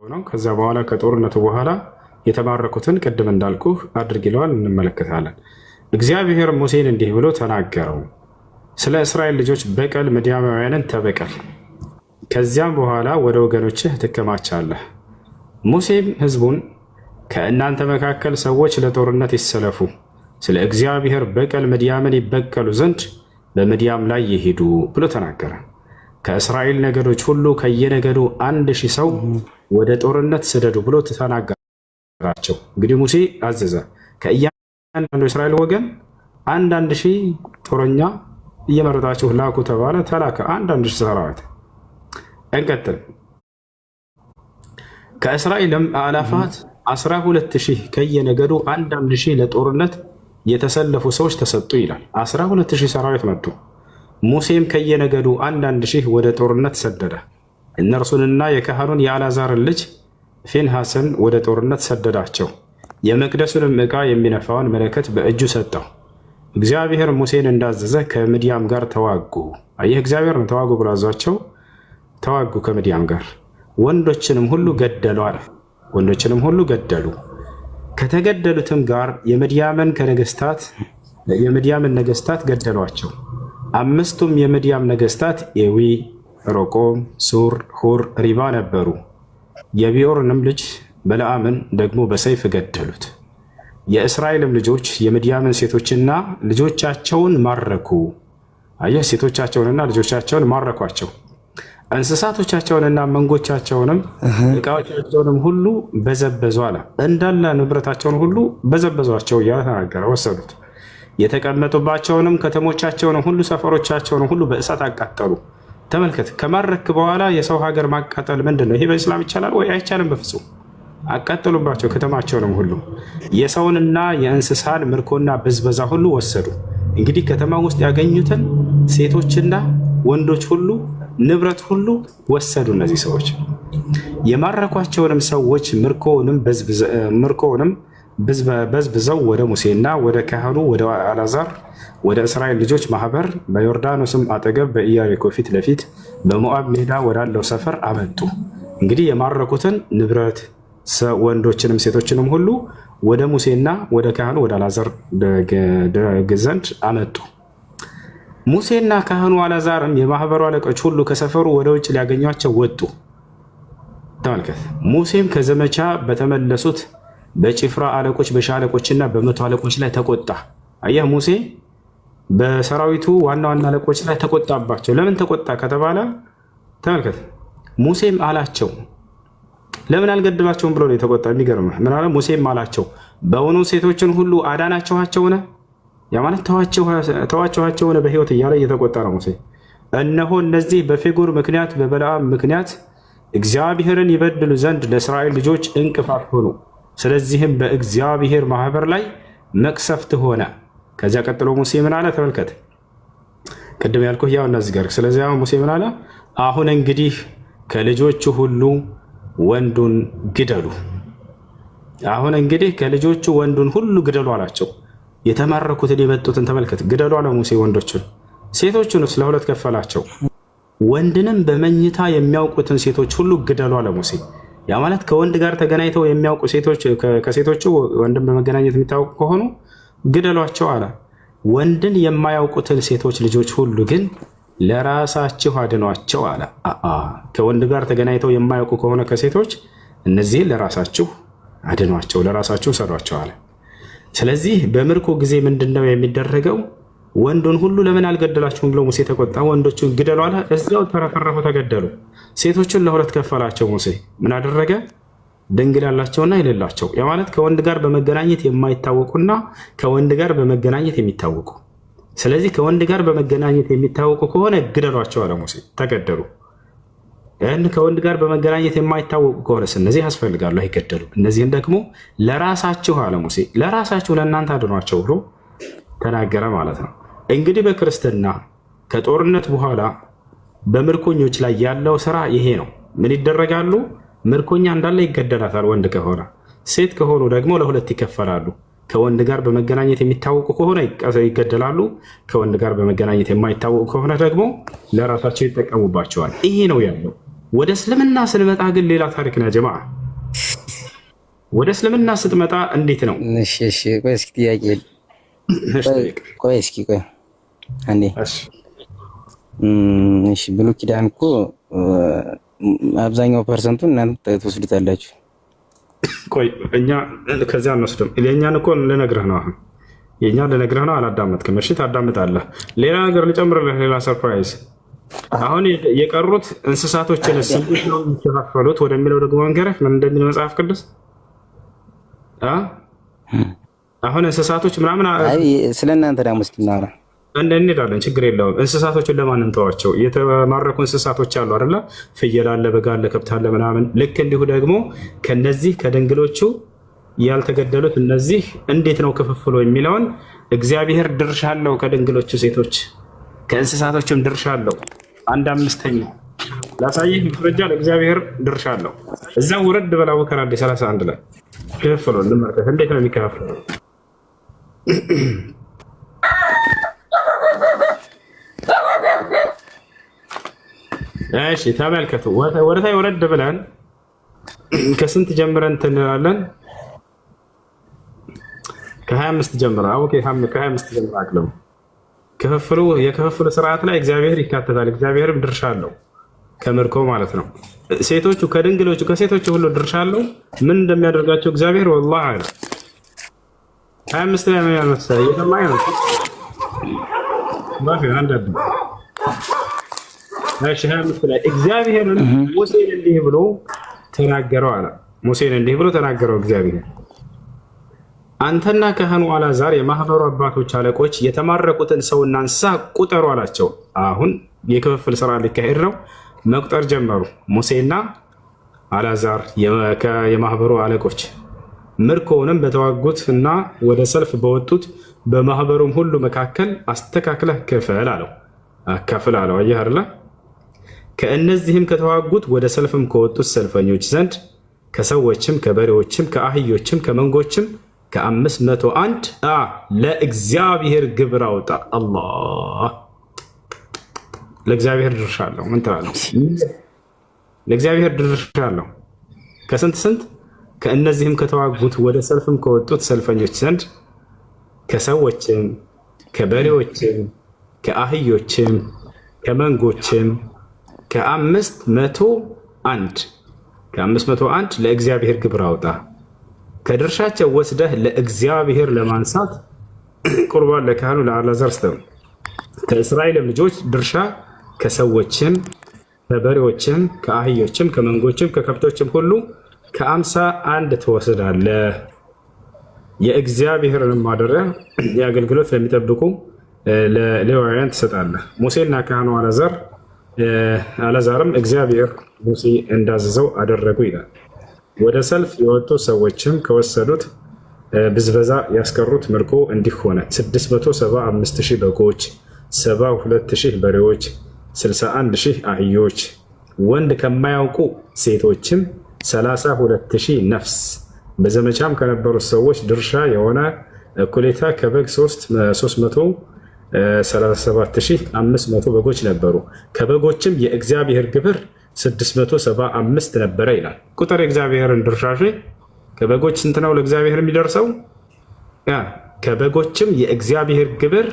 ነው። ከዛ በኋላ ከጦርነቱ በኋላ የተማረኩትን ቅድም እንዳልኩህ አድርግ ይለዋል። እንመለከታለን። እግዚአብሔር ሙሴን እንዲህ ብሎ ተናገረው፣ ስለ እስራኤል ልጆች በቀል ምድያማውያንን ተበቀል፣ ከዚያም በኋላ ወደ ወገኖችህ ትከማቻለህ። ሙሴም ህዝቡን ከእናንተ መካከል ሰዎች ለጦርነት ይሰለፉ፣ ስለ እግዚአብሔር በቀል ምድያምን ይበቀሉ ዘንድ በምድያም ላይ ይሄዱ ብሎ ተናገረ። ከእስራኤል ነገዶች ሁሉ ከየነገዱ 1000 ሰው ወደ ጦርነት ስደዱ ብሎ ተናገራቸው። እንግዲህ ሙሴ አዘዘ፣ ከእያንዳንዱ የእስራኤል ወገን 1000 ጦረኛ እየመረጣችሁ ላኩ ተባለ። ተላከ 1000 ሰራዊት። እንቀጥል። ከእስራኤልም አላፋት 12000 ከየነገዱ 1000 ለጦርነት የተሰለፉ ሰዎች ተሰጡ ይላል። 12000 ሰራዊት መጡ። ሙሴም ከየነገዱ 1000 ወደ ጦርነት ሰደደ። እነርሱንና የካህኑን የአልዓዛርን ልጅ ፊንሐስን ወደ ጦርነት ሰደዳቸው። የመቅደሱንም ዕቃ የሚነፋውን መለከት በእጁ ሰጠው። እግዚአብሔር ሙሴን እንዳዘዘ ከምድያም ጋር ተዋጉ። ይህ እግዚአብሔር ነው ተዋጉ ብሎ አዟቸው። ተዋጉ ከምድያም ጋር፣ ወንዶችንም ሁሉ ገደሉ አለ። ወንዶችንም ሁሉ ገደሉ። ከተገደሉትም ጋር የምድያምን ነገስታት ገደሏቸው። 5ቱም የምድያም ነገስታት ኤዊ፣ ሮቆም፣ ሱር፣ ሁር፣ ሪባ ነበሩ። የቢዖርንም ልጅ በለዓምን ደግሞ በሰይፍ ገደሉት። የእስራኤልም ልጆች የምድያምን ሴቶችና ልጆቻቸውን ማረኩ። አየህ፣ ሴቶቻቸውንና ልጆቻቸውን ማረኳቸው። እንስሳቶቻቸውንና መንጎቻቸውንም ዕቃዎቻቸውንም ሁሉ በዘበዙ አለ። እንዳለ ንብረታቸውን ሁሉ በዘበዟቸው እያለ ተናገረ። ወሰዱት። የተቀመጡባቸውንም ከተሞቻቸውንም ሁሉ ሰፈሮቻቸውንም ሁሉ በእሳት አቃጠሉ። ተመልከት፣ ከማረክ በኋላ የሰው ሀገር ማቃጠል ምንድን ነው? ይሄ በእስላም ይቻላል ወይ? አይቻልም በፍጹም። አቃጠሉባቸው ከተማቸውንም ሁሉ። የሰውንና የእንስሳን ምርኮና ብዝበዛ ሁሉ ወሰዱ። እንግዲህ ከተማ ውስጥ ያገኙትን ሴቶችና ወንዶች ሁሉ ንብረት ሁሉ ወሰዱ። እነዚህ ሰዎች የማረኳቸውንም ሰዎች ምርኮውንም በዝብዘው ወደ ሙሴና ወደ ካህኑ ወደ አልዓዛር ወደ እስራኤል ልጆች ማህበር በዮርዳኖስም አጠገብ በኢያሪኮ ፊት ለፊት በሞዓብ ሜዳ ወዳለው ሰፈር አመጡ። እንግዲህ የማረኩትን ንብረት ወንዶችንም ሴቶችንም ሁሉ ወደ ሙሴና ወደ ካህኑ ወደ አልዓዛር ዘንድ አመጡ። ሙሴና ካህኑ አልዓዛርም የማህበሩ አለቆች ሁሉ ከሰፈሩ ወደ ውጭ ሊያገኟቸው ወጡ። ተመልከት። ሙሴም ከዘመቻ በተመለሱት በጭፍራ አለቆች በሻለቆችና በመቶ አለቆች ላይ ተቆጣ። አየህ፣ ሙሴ በሰራዊቱ ዋና ዋና አለቆች ላይ ተቆጣባቸው። ለምን ተቆጣ ከተባለ ተመልከት። ሙሴም አላቸው፣ ለምን አልገድላቸውም ብሎ ነው የተቆጣ። የሚገርምህ ምን አለ? ሙሴም አላቸው፣ በእውኑ ሴቶችን ሁሉ አዳናችኋቸውን? ያ ማለት ተዋችኋቸውን በህይወት እያለ እየተቆጣ ነው ሙሴ። እነሆ እነዚህ በፌጎር ምክንያት በበለዓም ምክንያት እግዚአብሔርን ይበድሉ ዘንድ ለእስራኤል ልጆች እንቅፋት ሆኑ። ስለዚህም በእግዚአብሔር ማህበር ላይ መቅሰፍት ሆነ። ከዚያ ቀጥሎ ሙሴ ምን አለ? ተመልከት፣ ቅድም ያልኩህ ያው እነዚህ ጋር። ስለዚህ ሙሴ ምን አለ? አሁን እንግዲህ ከልጆቹ ሁሉ ወንዱን ግደሉ። አሁን እንግዲህ ከልጆቹ ወንዱን ሁሉ ግደሉ አላቸው። የተማረኩትን የመጡትን ተመልከት፣ ግደሉ አለ ሙሴ ወንዶችን። ሴቶቹንስ ለሁለት ከፈላቸው። ወንድንም በመኝታ የሚያውቁትን ሴቶች ሁሉ ግደሉ አለ ሙሴ። ያ ማለት ከወንድ ጋር ተገናኝተው የሚያውቁ ሴቶች ከሴቶቹ ወንድን በመገናኘት የሚታወቁ ከሆኑ ግደሏቸው አለ። ወንድን የማያውቁትን ሴቶች ልጆች ሁሉ ግን ለራሳችሁ አድኗቸው አለ። ከወንድ ጋር ተገናኝተው የማያውቁ ከሆነ ከሴቶች እነዚህን ለራሳችሁ አድኗቸው፣ ለራሳችሁ ሰዷቸው አለ። ስለዚህ በምርኮ ጊዜ ምንድነው የሚደረገው? ወንዱን ሁሉ ለምን አልገደላችሁም ብሎ ሙሴ ተቆጣ። ወንዶቹን ግደሉ አለ። እዚያው ተረፈረፉ፣ ተገደሉ። ሴቶችን ለሁለት ከፈላቸው ሙሴ። ምን አደረገ? ድንግል ያላቸውና የሌላቸው። ያ ማለት ከወንድ ጋር በመገናኘት የማይታወቁና ከወንድ ጋር በመገናኘት የሚታወቁ። ስለዚህ ከወንድ ጋር በመገናኘት የሚታወቁ ከሆነ ግደሏቸው አለ ሙሴ። ተገደሉ። ይህን ከወንድ ጋር በመገናኘት የማይታወቁ ከሆነስ እነዚህ ያስፈልጋሉ፣ አይገደሉ። እነዚህን ደግሞ ለራሳችሁ አለ ሙሴ፣ ለራሳችሁ ለእናንተ አድኗቸው ብሎ ተናገረ ማለት ነው። እንግዲህ በክርስትና ከጦርነት በኋላ በምርኮኞች ላይ ያለው ስራ ይሄ ነው። ምን ይደረጋሉ? ምርኮኛ እንዳለ ይገደላታል ወንድ ከሆነ። ሴት ከሆኑ ደግሞ ለሁለት ይከፈላሉ። ከወንድ ጋር በመገናኘት የሚታወቁ ከሆነ ይገደላሉ። ከወንድ ጋር በመገናኘት የማይታወቁ ከሆነ ደግሞ ለራሳቸው ይጠቀሙባቸዋል። ይሄ ነው ያለው። ወደ እስልምና ስንመጣ ግን ሌላ ታሪክ ነው ጀማዓ። ወደ እስልምና ስትመጣ እንዴት ነው? እሺ ቆይ እስኪ ጥያቄ ቆይ እስኪ ቆይ አንዴ። እሺ ብሉይ ኪዳን እኮ አብዛኛው ፐርሰንቱን እናንተ ትወስዱታላችሁ። ቆይ እኛ ከዚያ አንወስድም። የእኛን እኮ ልነግርህ ነው። አሁን የእኛን ልነግርህ ነው። አላዳመጥክም። እሺ ታዳምጣለህ። ሌላ ነገር ልጨምርልህ፣ ሌላ ሰርፕራይዝ። አሁን የቀሩት እንስሳቶችን ስንት ነው የሚከፋፈሉት ወደሚለው ደግሞ መንገረህ ምን እንደሚል መጽሐፍ ቅዱስ አሁን እንስሳቶች ምናምን ስለ እናንተ ደግሞ እስኪ እናውራ እንሄዳለን። ችግር የለውም። እንስሳቶችን ለማን እንተዋቸው? የተማረኩ እንስሳቶች አሉ አይደለ? ፍየል አለ፣ በግ አለ፣ ከብት አለ ምናምን። ልክ እንዲሁ ደግሞ ከነዚህ ከድንግሎቹ ያልተገደሉት እነዚህ እንዴት ነው ክፍፍሉ የሚለውን እግዚአብሔር ድርሻ አለው። ከድንግሎቹ ሴቶች ከእንስሳቶችም ድርሻ አለው። 1/5 ላሳይህ ማስረጃ። ለእግዚአብሔር ድርሻ አለው። እዛ ውረድ በላ አቡበከር 31 ላይ ክፍፍሉ እንመልከት። እንዴት ነው የሚከፋፈለው? እሺ ተመልከቱ። ወደታይ ወረድ ብለን ከስንት ጀምረን እንላለን? ከ25 ጀምረን። ኦኬ ከ25 ጀምረን አቅለም ክፍፍሉ የክፍፍሉ ስርዓት ላይ እግዚአብሔር ይካተታል። እግዚአብሔርም ድርሻ አለው ከምርኮ ማለት ነው። ሴቶቹ ከድንግሎቹ ከሴቶቹ ሁሉ ድርሻ አለው። ምን እንደሚያደርጋቸው እግዚአብሔር ወላሂ አለ 25 ላይ ነው ያመጣው። የሰማይ ነው ባፊ አንደብ እሺ 25 ላይ እግዚአብሔርን ሙሴን እንዲህ ብሎ ተናገረው አለ። ሙሴን እንዲህ ብሎ ተናገረው እግዚአብሔር፣ አንተና ካህኑ አልዓዛር የማህበሩ አባቶች አለቆች የተማረኩትን ሰውና እንስሳ ቁጠሩ አላቸው። አሁን የክፍፍል ስራ ሊካሄድ ነው። መቁጠር ጀመሩ። ሙሴና አልዓዛር የማህበሩ አለቆች ምርኮውንም በተዋጉት እና ወደ ሰልፍ በወጡት በማህበሩም ሁሉ መካከል አስተካክለህ ክፈል አለው። አካፍል አለው። አየህ አይደለ? ከእነዚህም ከተዋጉት ወደ ሰልፍም ከወጡት ሰልፈኞች ዘንድ ከሰዎችም ከበሬዎችም ከአህዮችም ከመንጎችም ከ501 ለእግዚአብሔር ግብር አውጣ። አላህ ለእግዚአብሔር ድርሻ አለው። ምን ትላለህ? ለእግዚአብሔር ድርሻ አለው። ከስንት ስንት? ከእነዚህም ከተዋጉት ወደ ሰልፍም ከወጡት ሰልፈኞች ዘንድ ከሰዎችም ከበሬዎችም ከአህዮችም ከመንጎችም ከ501 ለእግዚአብሔር ግብር አውጣ። ከድርሻቸው ወስደህ ለእግዚአብሔር ለማንሳት ቁርባን ለካህኑ ለአልዓዛር ስጠው። ከእስራኤልም ልጆች ድርሻ ከሰዎችም ከበሬዎችም ከአህዮችም ከመንጎችም ከከብቶችም ሁሉ ከ51 ትወስዳለህ። የእግዚአብሔርን ማደሪያ የአገልግሎት ለሚጠብቁ ለሌዋውያን ትሰጣለህ። ሙሴና ካህኑ አልዓዛርም እግዚአብሔር ሙሴ እንዳዘዘው አደረጉ ይላል። ወደ ሰልፍ የወጡ ሰዎችም ከወሰዱት ብዝበዛ ያስቀሩት ምርኮ እንዲህ ሆነ። 675,000 በጎች፣ 72,000 በሬዎች፣ 61,000 አህዮች፣ ወንድ ከማያውቁ ሴቶችም 32,000 ነፍስ። በዘመቻም ከነበሩት ሰዎች ድርሻ የሆነ እኩሌታ ከበግ 337,500 በጎች ነበሩ። ከበጎችም የእግዚአብሔር ግብር 675 ነበረ ይላል። ቁጥር የእግዚአብሔርን ድርሻ ከበጎች ስንት ነው ለእግዚአብሔር የሚደርሰው? ከበጎችም የእግዚአብሔር ግብር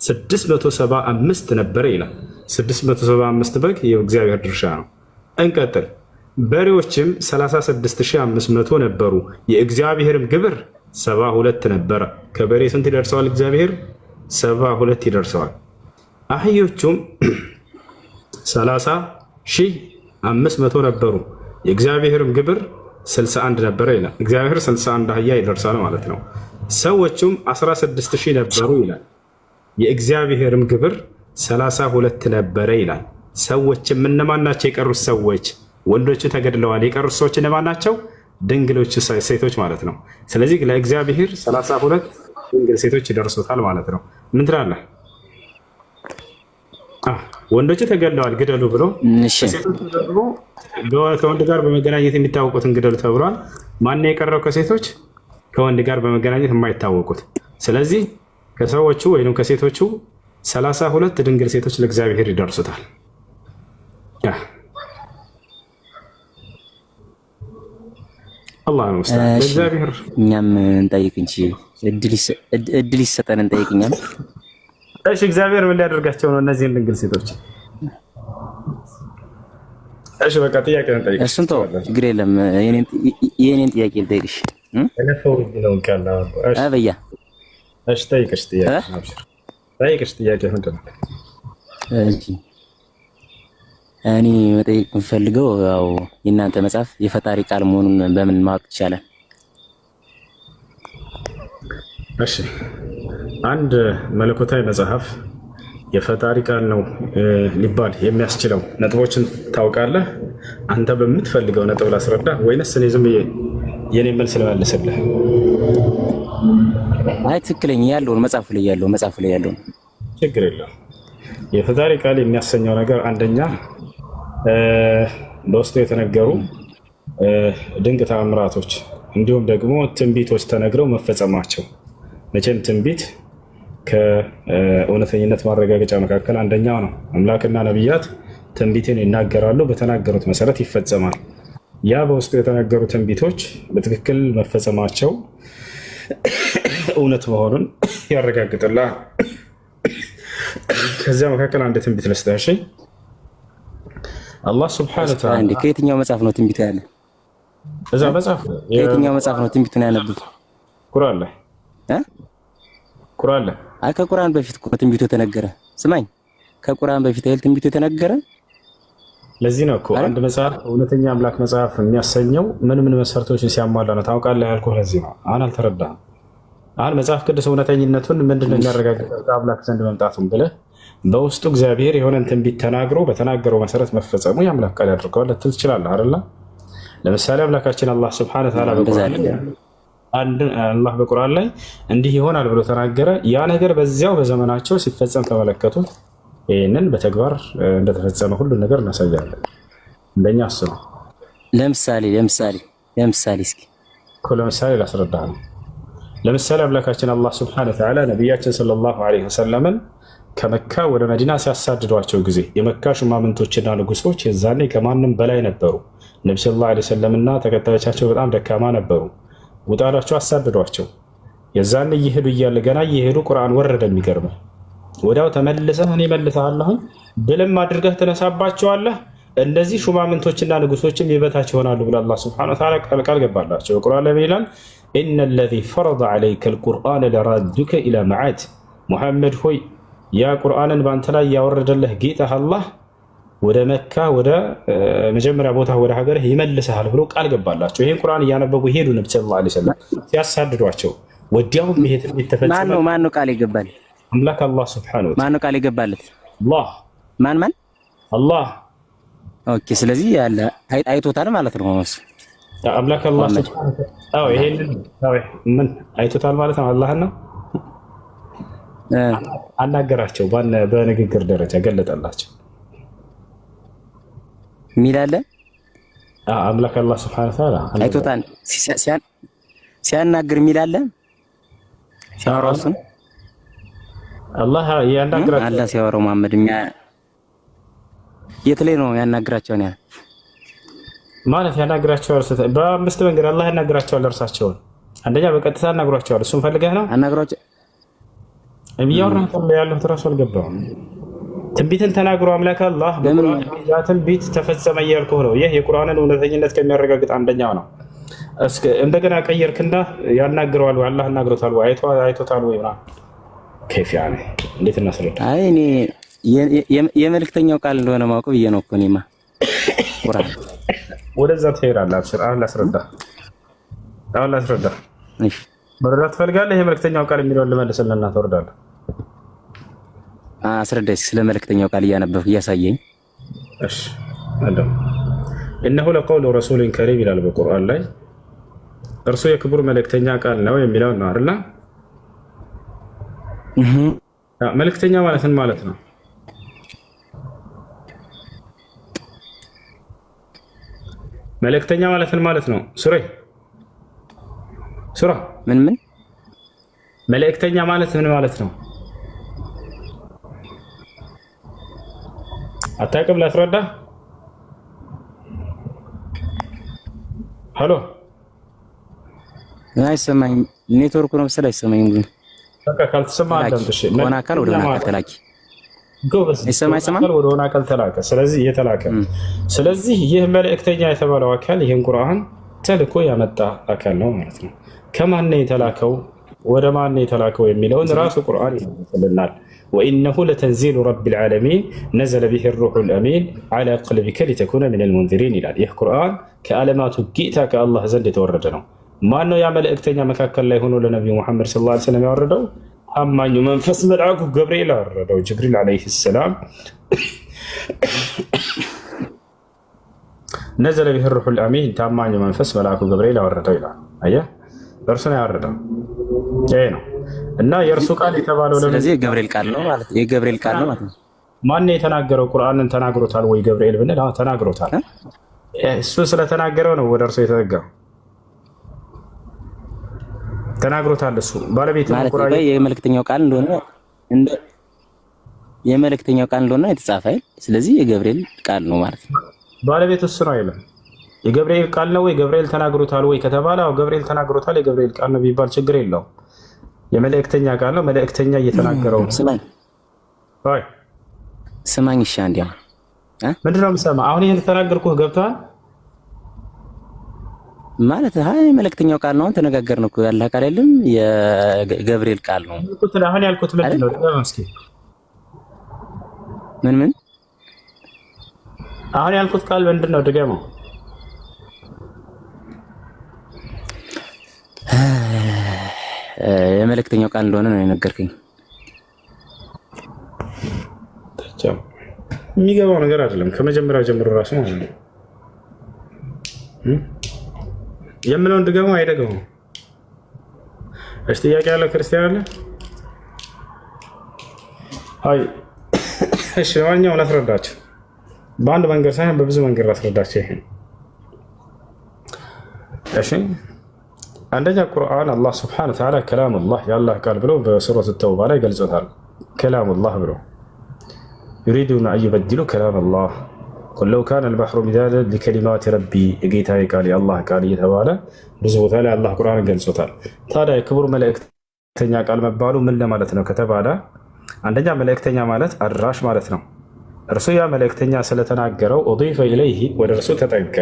675 ነበረ ይላል። 675 በግ የእግዚአብሔር ድርሻ ነው። እንቀጥል። በሬዎችም 36,500 ነበሩ። የእግዚአብሔርም ግብር 72 ነበረ። ከበሬ ስንት ይደርሰዋል? እግዚአብሔር 72 ይደርሰዋል። አህዮቹም 30,500 ነበሩ። የእግዚአብሔርም ግብር 61 ነበረ ይላል። እግዚአብሔር 61 አህያ ይደርሳል ማለት ነው። ሰዎቹም 16,000 ነበሩ ይላል። የእግዚአብሔርም ግብር 32 ነበረ ይላል። ሰዎችም እነማን ናቸው? የቀሩት ሰዎች ወንዶቹ ተገድለዋል። የቀሩት ሰዎች እነማን ናቸው? ድንግሎቹ ሴቶች ማለት ነው። ስለዚህ ለእግዚአብሔር 32 ድንግል ሴቶች ይደርሱታል ማለት ነው። ምን ትላለህ? ወንዶቹ ተገድለዋል ግደሉ ብሎ፣ ሴቶች ደግሞ ከወንድ ጋር በመገናኘት የሚታወቁትን ግደሉ ተብሏል። ማነው የቀረው ከሴቶች? ከወንድ ጋር በመገናኘት የማይታወቁት። ስለዚህ ከሰዎቹ ወይም ከሴቶቹ 32 ድንግል ሴቶች ለእግዚአብሔር ይደርሱታል። አላህ ነው ኡስታዝ በእግዚአብሔር እኛም እንጠይቅ እንጂ እድል ይሰጠን እንጠይቅኛም። እሺ እግዚአብሔር ምን ሊያደርጋቸው ነው እነዚህን ድንግል ሴቶች? እሺ በቃ ጥያቄ እንጠይቅ። እሱን ተው ችግር የለም። የኔን ጥያቄ ልጠይቅሽ ለፈው ነው ካላ አበያ እሺ ጠይቅሽ ጥያቄ ጠይቅሽ ጥያቄ ምንድን ነው? እሺ እኔ መጠየቅ የምፈልገው ያው የእናንተ መጽሐፍ የፈጣሪ ቃል መሆኑን በምን ማወቅ ይቻላል? እሺ አንድ መለኮታዊ መጽሐፍ የፈጣሪ ቃል ነው ሊባል የሚያስችለው ነጥቦችን ታውቃለህ? አንተ በምትፈልገው ነጥብ ላስረዳ ወይንስ እኔ ዝም የኔ መልስ ልመልስልህ? አይ ትክክለኛ ያለውን መጽሐፍ ላይ ያለውን ችግር የለውም። የፈጣሪ ቃል የሚያሰኘው ነገር አንደኛ በውስጡ የተነገሩ ድንቅ ተአምራቶች እንዲሁም ደግሞ ትንቢቶች ተነግረው መፈጸማቸው። መቼም ትንቢት ከእውነተኝነት ማረጋገጫ መካከል አንደኛው ነው። አምላክና ነቢያት ትንቢትን ይናገራሉ፣ በተናገሩት መሰረት ይፈጸማል። ያ በውስጡ የተነገሩ ትንቢቶች በትክክል መፈጸማቸው እውነት መሆኑን ያረጋግጥልሃል። ከዚያ መካከል አንድ ትንቢት ልስጥህ። እሺ አላህ ሱብሓነሁ ወተዓላ ከየትኛው መጽሐፍ ነው ትንቢት ያለ? እዛ መጽሐፍ ከየትኛው መጽሐፍ ነው ትንቢቱን ያነቡት? ቁርአን ላይ ቁርአን ላይ። አይ ከቁርአን በፊት እኮ ትንቢቱ የተነገረ። ስማኝ ከቁርአን በፊት አይደል ትንቢቱ የተነገረ? ለዚህ ነው እኮ አንድ መጽሐፍ እውነተኛ አምላክ መጽሐፍ የሚያሰኘው ምን ምን መስፈርቶችን ሲያሟላ ነው ታውቃለህ ያልኩህ ለዚህ ነው። አሁን አልተረዳህም። አሁን መጽሐፍ ቅዱስ እውነተኝነቱን ምንድነው የሚያረጋግጠው? አምላክ ዘንድ መምጣቱን ብለህ በውስጡ እግዚአብሔር የሆነን ትንቢት ተናግሮ በተናገረው መሰረት መፈጸሙ የአምላክ ቃል ያደርገዋል ልትል ትችላለህ አይደለ? ለምሳሌ አምላካችን አላህ ሱብሓነሁ ወተዓላ በቁርአን ላይ እንዲህ ይሆናል ብሎ ተናገረ። ያ ነገር በዚያው በዘመናቸው ሲፈጸም ተመለከቱት። ይህንን በተግባር እንደተፈጸመ ሁሉን ነገር እናሳያለን። እንደኛ እሱ ነው። ለምሳሌ እስኪ ለምሳሌ ላስረዳህ ነው። ለምሳሌ አምላካችን አላህ ሱብሓነሁ ወተዓላ ነቢያችን ሰለላሁ ዐለይሂ ወሰለምን ከመካ ወደ መዲና ሲያሳድዷቸው ጊዜ የመካ ሹማምንቶችና ንጉሶች የዛኔ ከማንም በላይ ነበሩ። ነቢ ሰለላሁ ዐለይሂ ወሰለምና ተከታዮቻቸው በጣም ደካማ ነበሩ። ውጣላቸው፣ አሳድዷቸው። የዛኔ እየሄዱ እያለ ገና እየሄዱ ቁርአን ወረደ። የሚገርምህ ወዲያው ተመልሰህ እኔ እመልስሃለሁኝ ብልም አድርገህ ትነሳባቸዋለህ፣ እንደዚህ ሹማምንቶችና ንጉሶችም የበታች ይሆናሉ ብሎ አላህ ሱብሓነሁ ወተዓላ ቃል ገባላቸው። ቁርአን ላይ ይላል ኢነ ለዚ ፈረደ ዐለይከ ልቁርአን ለራዱከ ኢላ መዓድ። ሙሐመድ ሆይ ያ ቁርአንን በአንተ ላይ ያወረደልህ ጌታህ አላህ ወደ መካ ወደ መጀመሪያ ቦታ ወደ ሀገርህ ይመልስሃል ብሎ ቃል ገባላቸው። ይህን ቁርአን እያነበቡ ሄዱ። ነቢ ሰለላሁ ዐለይሂ ወሰለም ሲያሳድዷቸው ወዲያውም ይሄ ትንቢት ተፈጸመ። ማነው ቃል ይገባል? አምላክ አላህ ሱብሓነሁ ወተዓላ። ማነው ቃል ይገባለት? አላህ። ማን? አላህ። ኦኬ። ስለዚህ ያለ አይቶታል ማለት ነው እሱ አምላክ አላህ ሱብሓነሁ ወተዓላ። አዎ ይሄንን ምን አይቶታል ማለት ነው። አላህ ነው አናገራቸው፣ በንግግር ደረጃ ገለጠላቸው ሚላለ አምላክ አላህ ሱብሓነሁ ወተዓላ አይቶታል ሲያናግር ሚላለ ሲያወራው አላህ ያናግራቸው። አላህ ሲያወራው መሐመድ የት ላይ ነው ያናግራቸው ነው ማለት ያናግራቸዋል? በአምስት መንገድ አላህ ያናግራቸዋል እርሳቸውን። አንደኛ በቀጥታ ያናግሯቸዋል። እሱን ፈልገህ ነው አናግሯቸው እያወራህ ያለው ትራሱ አልገባህም። ትንቢትን ተናግሮ አምላክ አላህ ያ ትንቢት ተፈጸመ እያልኩህ ነው። ይህ የቁርአንን እውነተኝነት ከሚያረጋግጥ አንደኛው ነው። እንደገና ቀየርክና ያናግረዋል ወይ አላህ አናግሮታል ወይ አይቶታል ወይ ምናምን ከይፍ ያኔ እንዴት እናስረዳ? አይ እኔ የመልእክተኛው ቃል እንደሆነ ማውቀው ብዬ ነው እኮ እኔማ ቁርአን ወደዛ ትሄዳለህ። አብሽር አሁን ላስረዳ። እሺ መረዳት ትፈልጋለህ? የመልእክተኛው ቃል የሚለውን ልመልስልህና ትወርዳለህ። አስረዳኝ ስለ መልእክተኛው ቃል እያነበብክ እያሳየኝ። እሺ አለው እነሆ ለቀውሉ ረሱሊን ከሪም ይላል በቁርአን ላይ። እርሱ የክቡር መልእክተኛ ቃል ነው የሚለው ነው አይደል? መልእክተኛ ማለት ምን ማለት ነው? መልእክተኛ ማለት ምን ማለት ነው? ሱራ ምን መልእክተኛ ማለት ምን ማለት ነው? አታውቅም? ላስረዳ። ሄሎ አይሰማኝም። ኔትወርኩ ነው መሰለኝ አይሰማኝም። ግን በቃ ካልተሰማ አዳምጥሽ ሆነ አካል ወደ ሆነ አካል ተላኪ ጎበዝ አይሰማም ወደ ሆነ አካል ተላከ። ስለዚህ እየተላከ ስለዚህ ይህ መልእክተኛ የተባለው አካል ይህን ቁርአን ተልኮ ያመጣ አካል ነው ማለት ነው። ከማን ነው የተላከው ወደ ማን ነው የተላከው የሚለውን ራሱ ቁርአን ይገልጽልናል። ወኢነሁ ለተንዚሉ ረቢል ዓለሚን ነዘለ ቢሂ ሩሑል አሚን ዐላ ቀልቢከ ሊተኩነ ሚነል ሙንዚሪን ይላል። ይህ ቁርአን ከዓለማቱ ጌታ ከአላህ ዘንድ የተወረደ ነው። ማን ነው ያ መልእክተኛ መካከል ላይ ሆኖ ለነቢዩ ሙሐመድ ሰለላሁ ዐለይሂ ወሰለም ያወረደው? ታማኙ መንፈስ መልአኩ ገብርኤል አወረደው። ጅብሪል ዐለይሂ ሰላም ነዘለ ቢሂ ሩሑል አሚን ታማኙ መንፈስ መልአኩ ገብርኤል አወረደው ይላል። አየህ እርሱ ነው ያወረደው። ይሄ ነው እና የእርሱ ቃል የተባለው ስለዚህ የገብርኤል ቃል ነው ማለት የገብርኤል ቃል ነው ማለት ነው። ማን የተናገረው? ቁርአንን ተናግሮታል ወይ ገብርኤል ብንል ተናግሮታል። እሱ ስለተናገረው ነው ወደ እርሱ የተዘጋው። ተናግሮታል እሱ ባለቤት ነው። ቁርአን የመልእክተኛው ቃል እንደሆነ የተጻፈ ስለዚህ የገብርኤል ቃል ነው ማለት ነው። ባለቤት እሱ ነው አይደለም። የገብርኤል ቃል ነው ወይ ገብርኤል ተናግሮታል ወይ ከተባለ ገብርኤል ተናግሮታል የገብርኤል ቃል ነው ቢባል ችግር የለውም። የመልእክተኛ ቃል ነው። መልእክተኛ እየተናገረው ነው። ስማኝ እሺ፣ አንዴ ምንድን ነው የምሰማህ? አሁን ይሄን ተናገርኩህ ገብቶሃል ማለት? አይ መልእክተኛው ቃል ነው ተነጋገርን እኮ ያለ ቃል የለም የገብርኤል ቃል ነው። አሁን ያልኩት ምንድን ነው? እስኪ ምን አሁን ያልኩት ቃል ምንድን ነው? ድገመው። የመልእክተኛው ቃል እንደሆነ ነው የነገርከኝ። የሚገባው ነገር አይደለም ከመጀመሪያው ጀምሮ ራሱ ማለት ነው። የምለውን ድገመው አይደገመው። እሺ ጥያቄ ያለው ክርስቲያን አለ? አይ እሺ ዋኛውን ላስረዳችሁ። በአንድ መንገድ ሳይሆን በብዙ መንገድ ላስረዳችሁ። ይሄን እሺ አንደኛ ቁርአን አላህ ስብሐነሁ ወተዓላ ከላሙላህ የአላህ ቃል ብሎ በሱረቱ ተውባ ላይ ገልጾታል። ከላሙላህ ብሎ ዩሪዱነ አን ዩበድሉ ከላመላህ ቁል ለው ካነ አልበሕሩ ሚዳደን ሊከሊማቲ ረቢ የጌታዬ ቃል የአላህ ቃል እየተባለ ብዙ ቦታ ላይ አላህ ቁርአን ገልጾታል። ታዲያ የክቡር መልእክተኛ ቃል መባሉ ምን ለማለት ነው ከተባለ አንደኛ መልእክተኛ ማለት አድራሽ ማለት ነው። እርሱ ያ መልእክተኛ ስለተናገረው ኡዲፈ ኢለይሂ ወደ እርሱ ተጠጋ።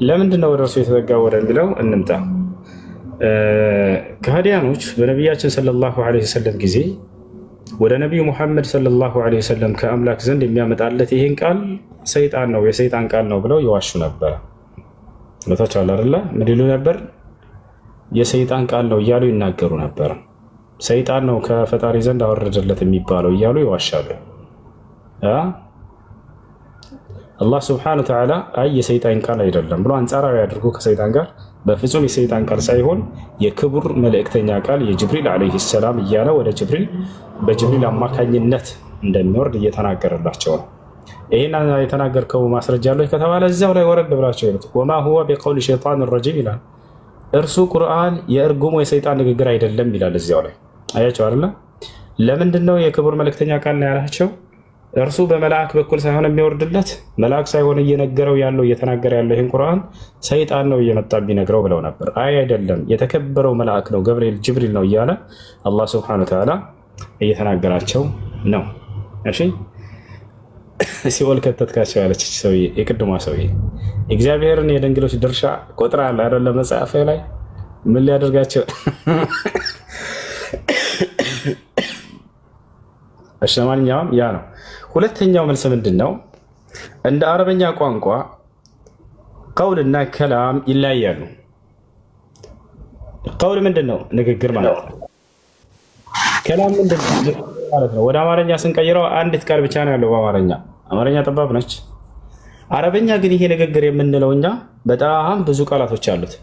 ለምንድን ነው ወደ እርሱ የተጠጋው ወደሚለው እንምጣ። ከሃዲያኖች በነቢያችን ሰለላሁ ዐለይሂ ወሰለም ጊዜ ወደ ነቢዩ ሙሐመድ ሰለላሁ ዐለይሂ ወሰለም ከአምላክ ዘንድ የሚያመጣለት ይህን ቃል ሰይጣን ነው የሰይጣን ቃል ነው ብለው ይዋሹ ነበር። ለታቻለ አይደለ? ምን ይሉ ነበር? የሰይጣን ቃል ነው እያሉ ይናገሩ ነበር። ሰይጣን ነው ከፈጣሪ ዘንድ አወረደለት የሚባለው እያሉ ይዋሻሉ። አላህ ስብሐነሁ ወተዓላ አይ የሰይጣን ቃል አይደለም ብሎ አንጻራዊ አድርጎ ከሰይጣን ጋር በፍጹም የሰይጣን ቃል ሳይሆን የክቡር መልእክተኛ ቃል የጅብሪል ዐለይሂ ሰላም እያለ ወደ ጅብሪል በጅብሪል አማካኝነት እንደሚወርድ እየተናገረላቸው ነው። ይህን የተናገርከው ማስረጃ አለ ከተባለ እዚያው ላይ ወረድ ብላቸው ይሉት ወማ ሁወ ቢቀውሊ ሸይጣን ረጂም ይላል። እርሱ ቁርአን የእርጉሙ የሰይጣን ንግግር አይደለም ይላል እዚያው ላይ። አያቸው አይደለ? ለምንድን ነው የክቡር መልእክተኛ ቃል ነው ያላቸው? እርሱ በመልአክ በኩል ሳይሆን የሚወርድለት መልአክ ሳይሆን እየነገረው ያለው እየተናገረ ያለው ይህን ቁርአን ሰይጣን ነው እየመጣ ቢነግረው ብለው ነበር። አይ አይደለም፣ የተከበረው መልአክ ነው ገብርኤል ጅብሪል ነው እያለ አላህ ሱብሓነሁ ወተዓላ እየተናገራቸው ነው። እሺ ሲኦል ከተትካቸው ያለች ሰውዬ የቅድሟ ሰውዬ እግዚአብሔርን የድንግሎች ድርሻ ቆጥራ አለ አይደለም መጽሐፍ ላይ ምን ሊያደርጋቸው እሺ ለማንኛውም ያ ነው። ሁለተኛው መልስ ምንድን ነው? እንደ አረበኛ ቋንቋ ቀውልና ከላም ይለያያሉ። ቀውል ምንድን ነው? ንግግር ማለት ነው። ከላም ምንድን ነው ማለት ነው? ወደ አማርኛ ስንቀይረው አንዲት ቃል ብቻ ነው ያለው በአማርኛ። አማርኛ ጠባብ ነች። አረበኛ ግን ይሄ ንግግር የምንለው እኛ በጣም ብዙ ቃላቶች አሉት።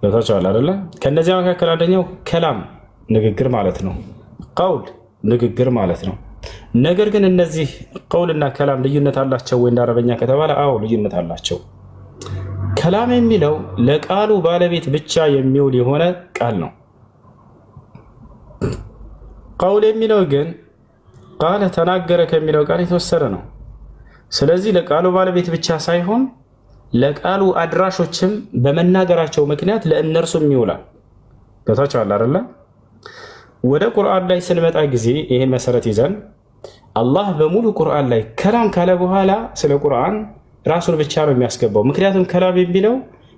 ገብታችኋል አይደለ? ከነዚያ መካከል አንደኛው ከላም ንግግር ማለት ነው። ቀውል ንግግር ማለት ነው። ነገር ግን እነዚህ ቀውልና ከላም ልዩነት አላቸው ወይ እንደ አረበኛ ከተባለ አዎ ልዩነት አላቸው። ከላም የሚለው ለቃሉ ባለቤት ብቻ የሚውል የሆነ ቃል ነው። ቀውል የሚለው ግን ቃለ ተናገረ ከሚለው ቃል የተወሰደ ነው። ስለዚህ ለቃሉ ባለቤት ብቻ ሳይሆን ለቃሉ አድራሾችም በመናገራቸው ምክንያት ለእነርሱም ይውላል። ገብታችኋል አይደለ? ወደ ቁርአን ላይ ስንመጣ ጊዜ ይሄን መሰረት ይዘን አላህ በሙሉ ቁርአን ላይ ከላም ካለ በኋላ ስለ ቁርአን ራሱን ብቻ ነው የሚያስገባው። ምክንያቱም ከላም የሚለው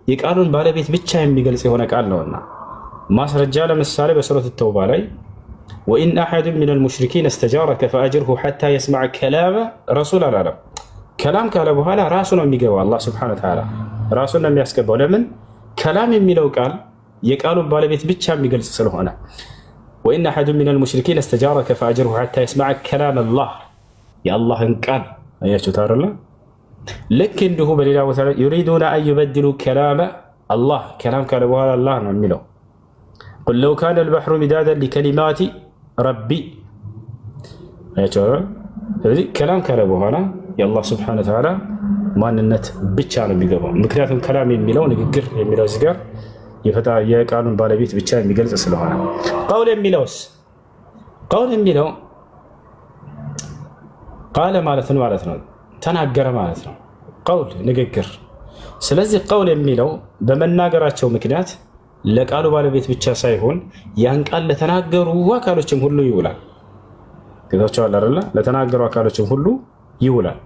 የቃሉን ባለቤት ብቻ የሚገልጽ የሆነ ቃል ነውና። ማስረጃ ለምሳሌ በሱረት ተውባ ላይ ወኢን አሐዱ ሚነል ሙሽሪኪን እስተጃረከ ፈአጅርሁ ሐታ የስመዐ ከላመ ረሱል አላለም። ከላም ካለ በኋላ ራሱ ነው የሚገባው። አላህ ሱብሓነሁ ወተዓላ ራሱን ነው የሚያስገባው። ለምን? ከላም የሚለው ቃል የቃሉን ባለቤት ብቻ የሚገልጽ ስለሆነ። ወኢን አሐዱ ሚነል ሙሽሪኪን እስተጃረከ ፈአጅርሁ ሐታ የስመዐ ከላመ አላህ የአላህን ቃል አያችሁት አይደለ? ልክ እንዲሁ በሌላ ቦታ ላይ ዩሪዱነ አን ዩበድሉ ከላመ አላህ ከላም ካለ በኋላ አላህ ነው የሚለው። ቁል ለው ካነ አልበሕሩ ሚዳደን ሊከሊማቲ ረቢ አያችሁ። ስለዚህ ከላም ካለ በኋላ የአላህ ስብሐነሁ ወተዓላ ማንነት ብቻ ነው የሚገባው። ምክንያቱም ከላም የሚለው ንግግር የሚለው እዚህ ጋር የቃሉን ባለቤት ብቻ የሚገልጽ ስለሆነ። ቀውል የሚለውስ ቀውል የሚለው ቃለ ማለት ነው ተናገረ ማለት ነው። ቀውል ንግግር። ስለዚህ ቀውል የሚለው በመናገራቸው ምክንያት ለቃሉ ባለቤት ብቻ ሳይሆን ያን ቃል ለተናገሩ አካሎችም ሁሉ ይውላል። ጌታቸዋል አይደለ? ለተናገሩ አካሎችም ሁሉ ይውላል።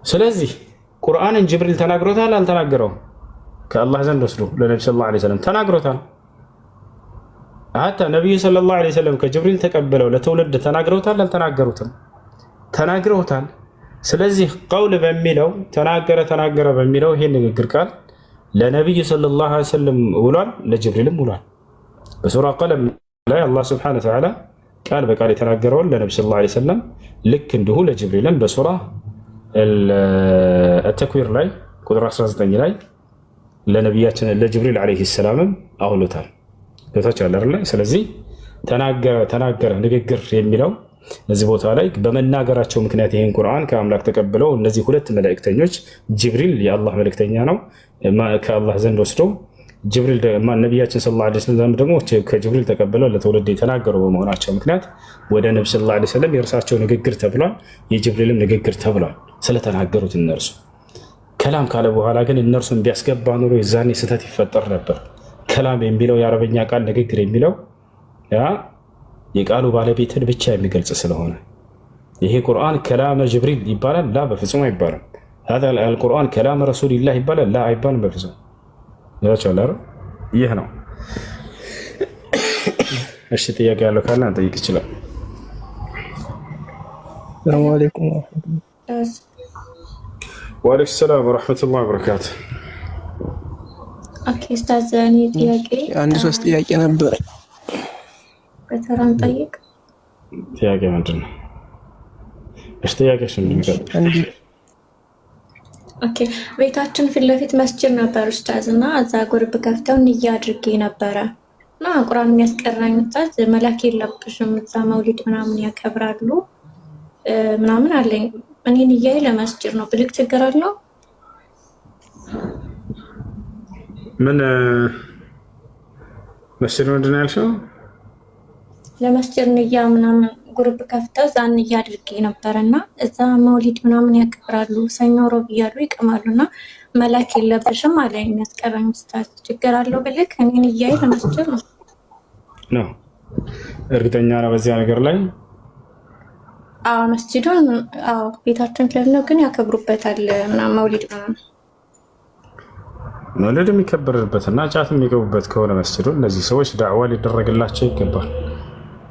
ስለዚህ ቁርአንን ጅብሪል ተናግሮታል አልተናገረውም? ከአላህ ዘንድ ወስዶ ለነብዩ ሰለላሁ ዐለይሂ ወሰለም ተናግሮታል። ሐታ ነብዩ ሰለላሁ ዐለይሂ ወሰለም ከጅብሪል ተቀበለው ለትውልድ ተናግረውታል አልተናገሩትም? ተናግረውታል። ስለዚህ ቀውል በሚለው ተናገረ በሚለው ይሄ ንግግር ቃል ለነብዩ ሰለላሁ ዐለይሂ ወሰለም ውሏል፣ ለጅብሪልም ውሏል። በሱራ ቀለም ላይ አላህ ሱብሓነሁ ወተዓላ ቃል በቃል የተናገረውን ለነብዩ ሰለላሁ ዐለይሂ ወሰለም ልክ እንዲሁ ለጅብሪልም በሱራ አተክዊር ላይ ቁጥር 19 ላይ ለነቢያችን ለጅብሪል ዐለይሂ ሰላምም አውሎታል። ገብታችኋል አይደል? ስለዚህ ተናገረ ንግግር የሚለው እዚህ ቦታ ላይ በመናገራቸው ምክንያት ይሄን ቁርአን ከአምላክ ተቀብለው እነዚህ ሁለት መልእክተኞች ጅብሪል የአላህ መልእክተኛ ነው ከአላህ ዘንድ ወስዶ ጅብሪል ነቢያችን ሰለላሁ ዐለይሂ ወሰለም ደግሞ ከጅብሪል ተቀብለው ለትውልድ የተናገሩ በመሆናቸው ምክንያት ወደ ነብዩ ሰለላሁ ዐለይሂ ወሰለም የእርሳቸው ንግግር ተብሏል፣ የጅብሪልም ንግግር ተብሏል ስለተናገሩት እነርሱ። ከላም ካለ በኋላ ግን እነርሱን ቢያስገባ ኑሮ የዛኔ ስህተት ይፈጠር ነበር። ከላም የሚለው የአረበኛ ቃል ንግግር የሚለው የቃሉ ባለቤትን ብቻ የሚገልጽ ስለሆነ ይሄ ቁርአን ከላመ ጅብሪል ይባላል? ላ በፍጹም አይባልም። هذا القرآن كلام رسول الله ይባላል? ላ አይባልም በፍጹም። ያቻላር ይህ ነው። እሺ ጥያቄ ያለው ካለ አንጠይቅ ይችላል። ሰላም አለይኩም ወአለይኩም ሰላም ወራህመቱላሂ ወበረካቱ። ኦኬ ኡስታዝ፣ እኔ ጥያቄ አንድ ሶስት ጥያቄ ነበር። በተራም ጠይቅ። ጥያቄ ምንድን ነው? እሺ ጥያቄሽ ምንድን ነው? ኦኬ ቤታችን ፊት ለፊት መስጂድ ነበር ኡስታዝ፣ እና እዛ ጉርብ ከፍተው ንያ አድርጌ ነበረ እና ቁርአን የሚያስቀራኝ ኡስታዝ መላክ የለብሽም እዛ መውሊድ ምናምን ያከብራሉ ምናምን አለኝ። እኔ ንያዬ ለመስጂድ ነው ብልክ ችግር አለው? ምን መስጂድ ምንድን ነው ያልሽው? ለመስጂድ ንያ ምናምን ጉርብ ከፍተው እዛ ንያ አድርጌ ነበርና እዛ መውሊድ ምናምን ያከብራሉ፣ ሰኞ ሮብ እያሉ ይቅማሉና መላክ የለብሽም አለኝ። የሚያስቀራኝ ኡስታዝ ችግር አለው ብልክ? እኔ ንያዬ ለመስጂድ ነው። እርግጠኛ ነው በዚያ ነገር ላይ? አዎ መስጂዱን ቤታችን ስለሆነ ግን ያከብሩበታል ምናምን መውሊድ ምናምን መውሊድ የሚከበርበትና ጫት የሚገቡበት ከሆነ መስጂዱ እነዚህ ሰዎች ዳዕዋ ሊደረግላቸው ይገባል።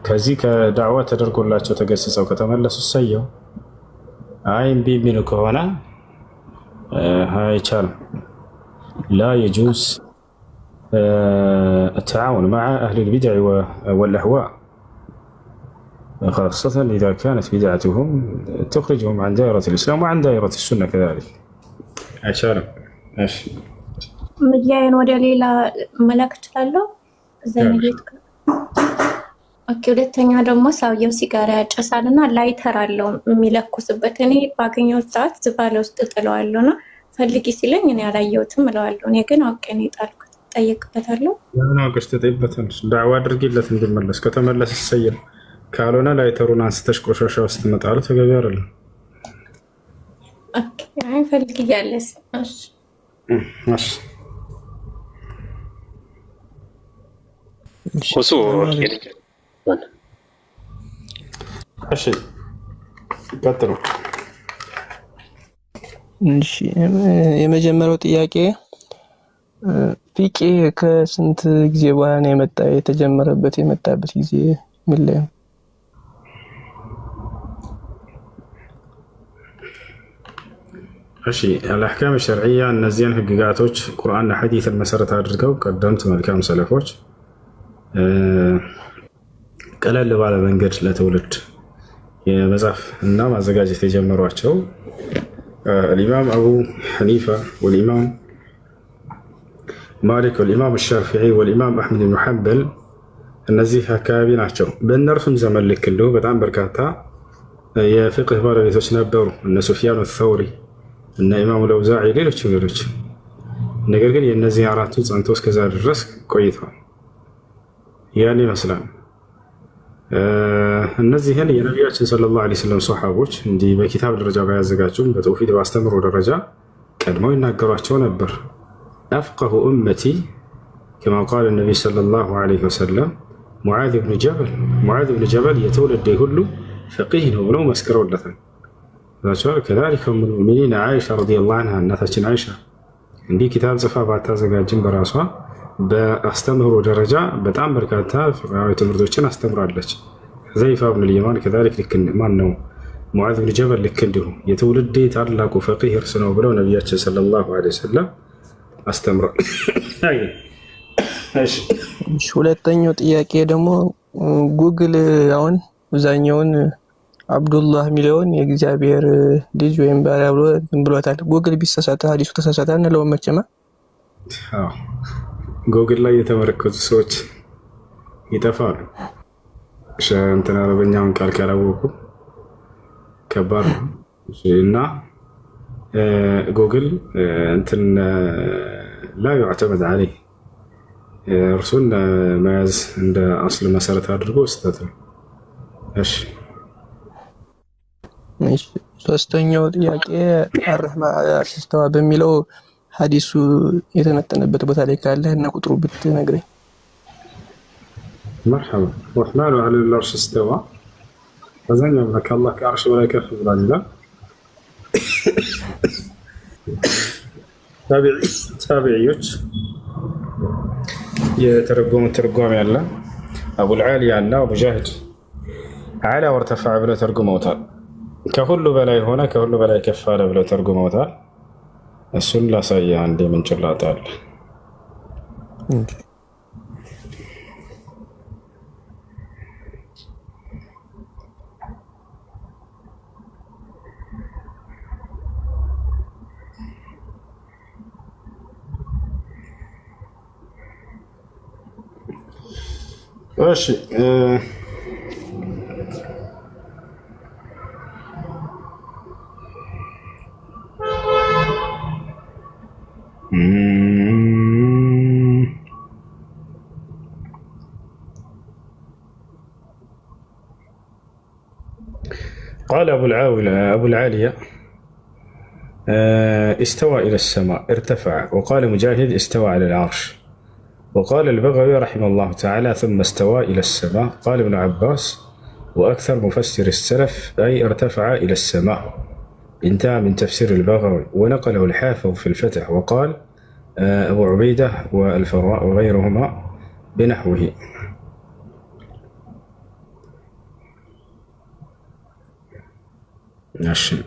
ከዚህ ከዳዕዋ ተደርጎላቸው ተገስጸው ከተመለሱ ሰየው። አይ እምቢ የሚሉ ከሆነ አይቻልም። ላ የጁዝ التعاون مع أهل البدع والأهواء خاصة إذا كانت بدعتهم تخرجهم عن دائرة الإسلام وعن دائرة السنة كذلك. አይቻልም። እሺ ንያዬን ወደ ሌላ መላክ እችላለሁ እዛ ንያት። ኦኬ ሁለተኛ ደግሞ ሰውየው ሲጋራ ያጨሳልና ላይተር አለው የሚለኩስበት። እኔ ባገኘው ሰዓት ዝባለ ውስጥ ጥለዋለሁና ፈልጊ ሲለኝ እኔ አላየሁትም እለዋለሁ። እኔ ግን አውቄ ነው የጣልኩት። ጠይቅበታለሁ። ያን አውቀሽ ተጠይቅበታለሽ። ዳዕዋ አድርጊለት እንዲመለስ። ከተመለሰ ይሰየል፣ ካልሆነ ላይተሩን አንስተሽ ቆሻሻ ውስጥ መጣሉ ተገቢ አይደለም። ኦኬ አይ ፈልግ እያለስ እሺ እሺ እሱ እሺ ቀጥሉ። እሺ የመጀመሪያው ጥያቄ ፊቄ ከስንት ጊዜ በኋላ ነው የመጣበት ጊዜ ምን ላይ ነው? እሺ አልአሕካም ሸርዕያ እነዚህን ህግጋቶች ቁርአንና ሐዲስን መሰረት አድርገው ቀደምት መልካም ሰለፎች ቀለል ባለ መንገድ ለትውልድ የመጻፍ እና ማዘጋጀት የጀመሯቸው الإمام أبو حنيفة والإمام مالك والإمام الشافعي والإمام أحمد بن حنبل እነዚህ አካባቢ ናቸው። በእነርሱም ዘመን ልክ እንደው በጣም በርካታ የፍቅህ ባለቤቶች ነበሩ፣ እነ ሱፊያን አልተውሪ፣ እነ ኢማሙ አልአውዛዒ፣ ሌሎች። ነገር ግን የእነዚህ አራቱ ጸንቶ እስከዛ ድረስ ቆይተዋል። ያን ይመስላል። እነዚህን የነቢያችን ሰለላሁ ዐለይሂ ወሰለም ሶሐቦች እንዲህ በኪታብ ደረጃ ባያዘጋጁም በተውሂድ ባስተምሮ ደረጃ ቀድመው ይናገሯቸው ነበር። አፍቀሁ ኡመቲ ከማ ቃለ ነቢይ ሰለላሁ ዐለይሂ ወሰለም ሙዓዝ ብን ጀበል የትውልዴ ሁሉ ፈቂህ ነው ብለው መስክረውለታል። ከዛሊከ ኡሙል ሙእሚኒን ዓኢሻ ረዲየላሁ ዐንሃ እናታችን ዓኢሻ እንዲህ ኪታብ ጽፋ ባታዘጋጅም በራሷ በአስተምህሮ ደረጃ በጣም በርካታ ፍቅሃዊ ትምህርቶችን አስተምራለች። ሁዘይፋ ብኑል የማን ከዛሊክ ልክ ማን ነው ሙዓዝ ብን ጀበል ልክ እንዲሁ የትውልዴ ታላቁ ፈቂህ እርስ ነው ብለው ነቢያችን ሰለላሁ ዐለይሂ ወሰለም አስተምረዋል። ሁለተኛው ጥያቄ ደግሞ ጉግል አሁን አብዛኛውን አብዱላህ የሚለውን የእግዚአብሔር ልጅ ወይም ባሪያ ብሎ ብሎታል። ጉግል ቢሳሳተ ሐዲሱ ተሳሳተ እንለውም መቼም። ጉግል ላይ የተመረኮዙ ሰዎች ይጠፋሉ። እንትን አረበኛውን ቃል ካላወቁ ከባድ ነው እና ጉግል እንትን ላ ዩዕተመድ ዐለይህ እርሱን መያዝ እንደ አስል መሰረት አድርጎ ስህተት ነው። እሺ ሶስተኛው ጥያቄ አርህማን ዐለል ዐርሽ እስተዋ በሚለው ሐዲሱ የተመጠነበት ቦታ ላይ ካለ እና ቁጥሩ ብትነግረኝ። መርሐባ ረሕማኑ ዐለል ዐርሽ እስተዋ አብዛኛው ከአላህ ከአርሽ በላይ ከፍ ብሏል ይላል። ታቢዕዮች የተረጎሙት ትርጓሜ ያለ አቡልዓሊያ እና ሙጃሂድ አላ ወርተፈዐ ብለው ተርጉመውታል። ከሁሉ በላይ ሆነ፣ ከሁሉ በላይ ከፍ አለ ብለው ተርጉመውታል። እሱን ላሳየ አንድ የምንጭላጣ አለ። እሺ قال أبو العالية استوى إلى السماء ارتفع، وقال مجاهد استوى على العرش، وقال البغوي رحمه الله تعالى ثم استوى إلى السماء. قال ابن عباس وأكثر مفسر السلف أي ارتفع إلى السماء. انتهى من تفسير البغوي، ونقله الحافظ في الفتح، وقال أبو عبيدة والفراء وغيرهما بنحوه. ماشي.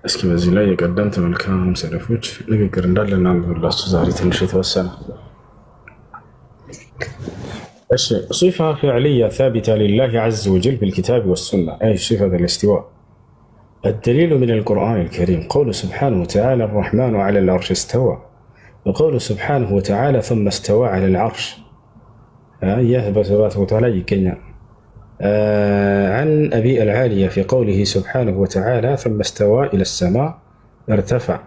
እስኪ በዚህ ላይ የቀደምት መልካም ሰለፎች ንግግር እንዳለና ብላችሁ ዛሬ ትንሽ የተወሰነ صفة فعلية ثابتة لله عز وجل بالكتاب والسنة، أي صفة الاستواء. الدليل من القرآن الكريم قوله سبحانه وتعالى الرحمن على العرش استوى، وقوله سبحانه وتعالى ثم استوى على العرش. سبحانه وتعالى يكينا عن أبي العالية في قوله سبحانه وتعالى ثم استوى إلى السماء ارتفع.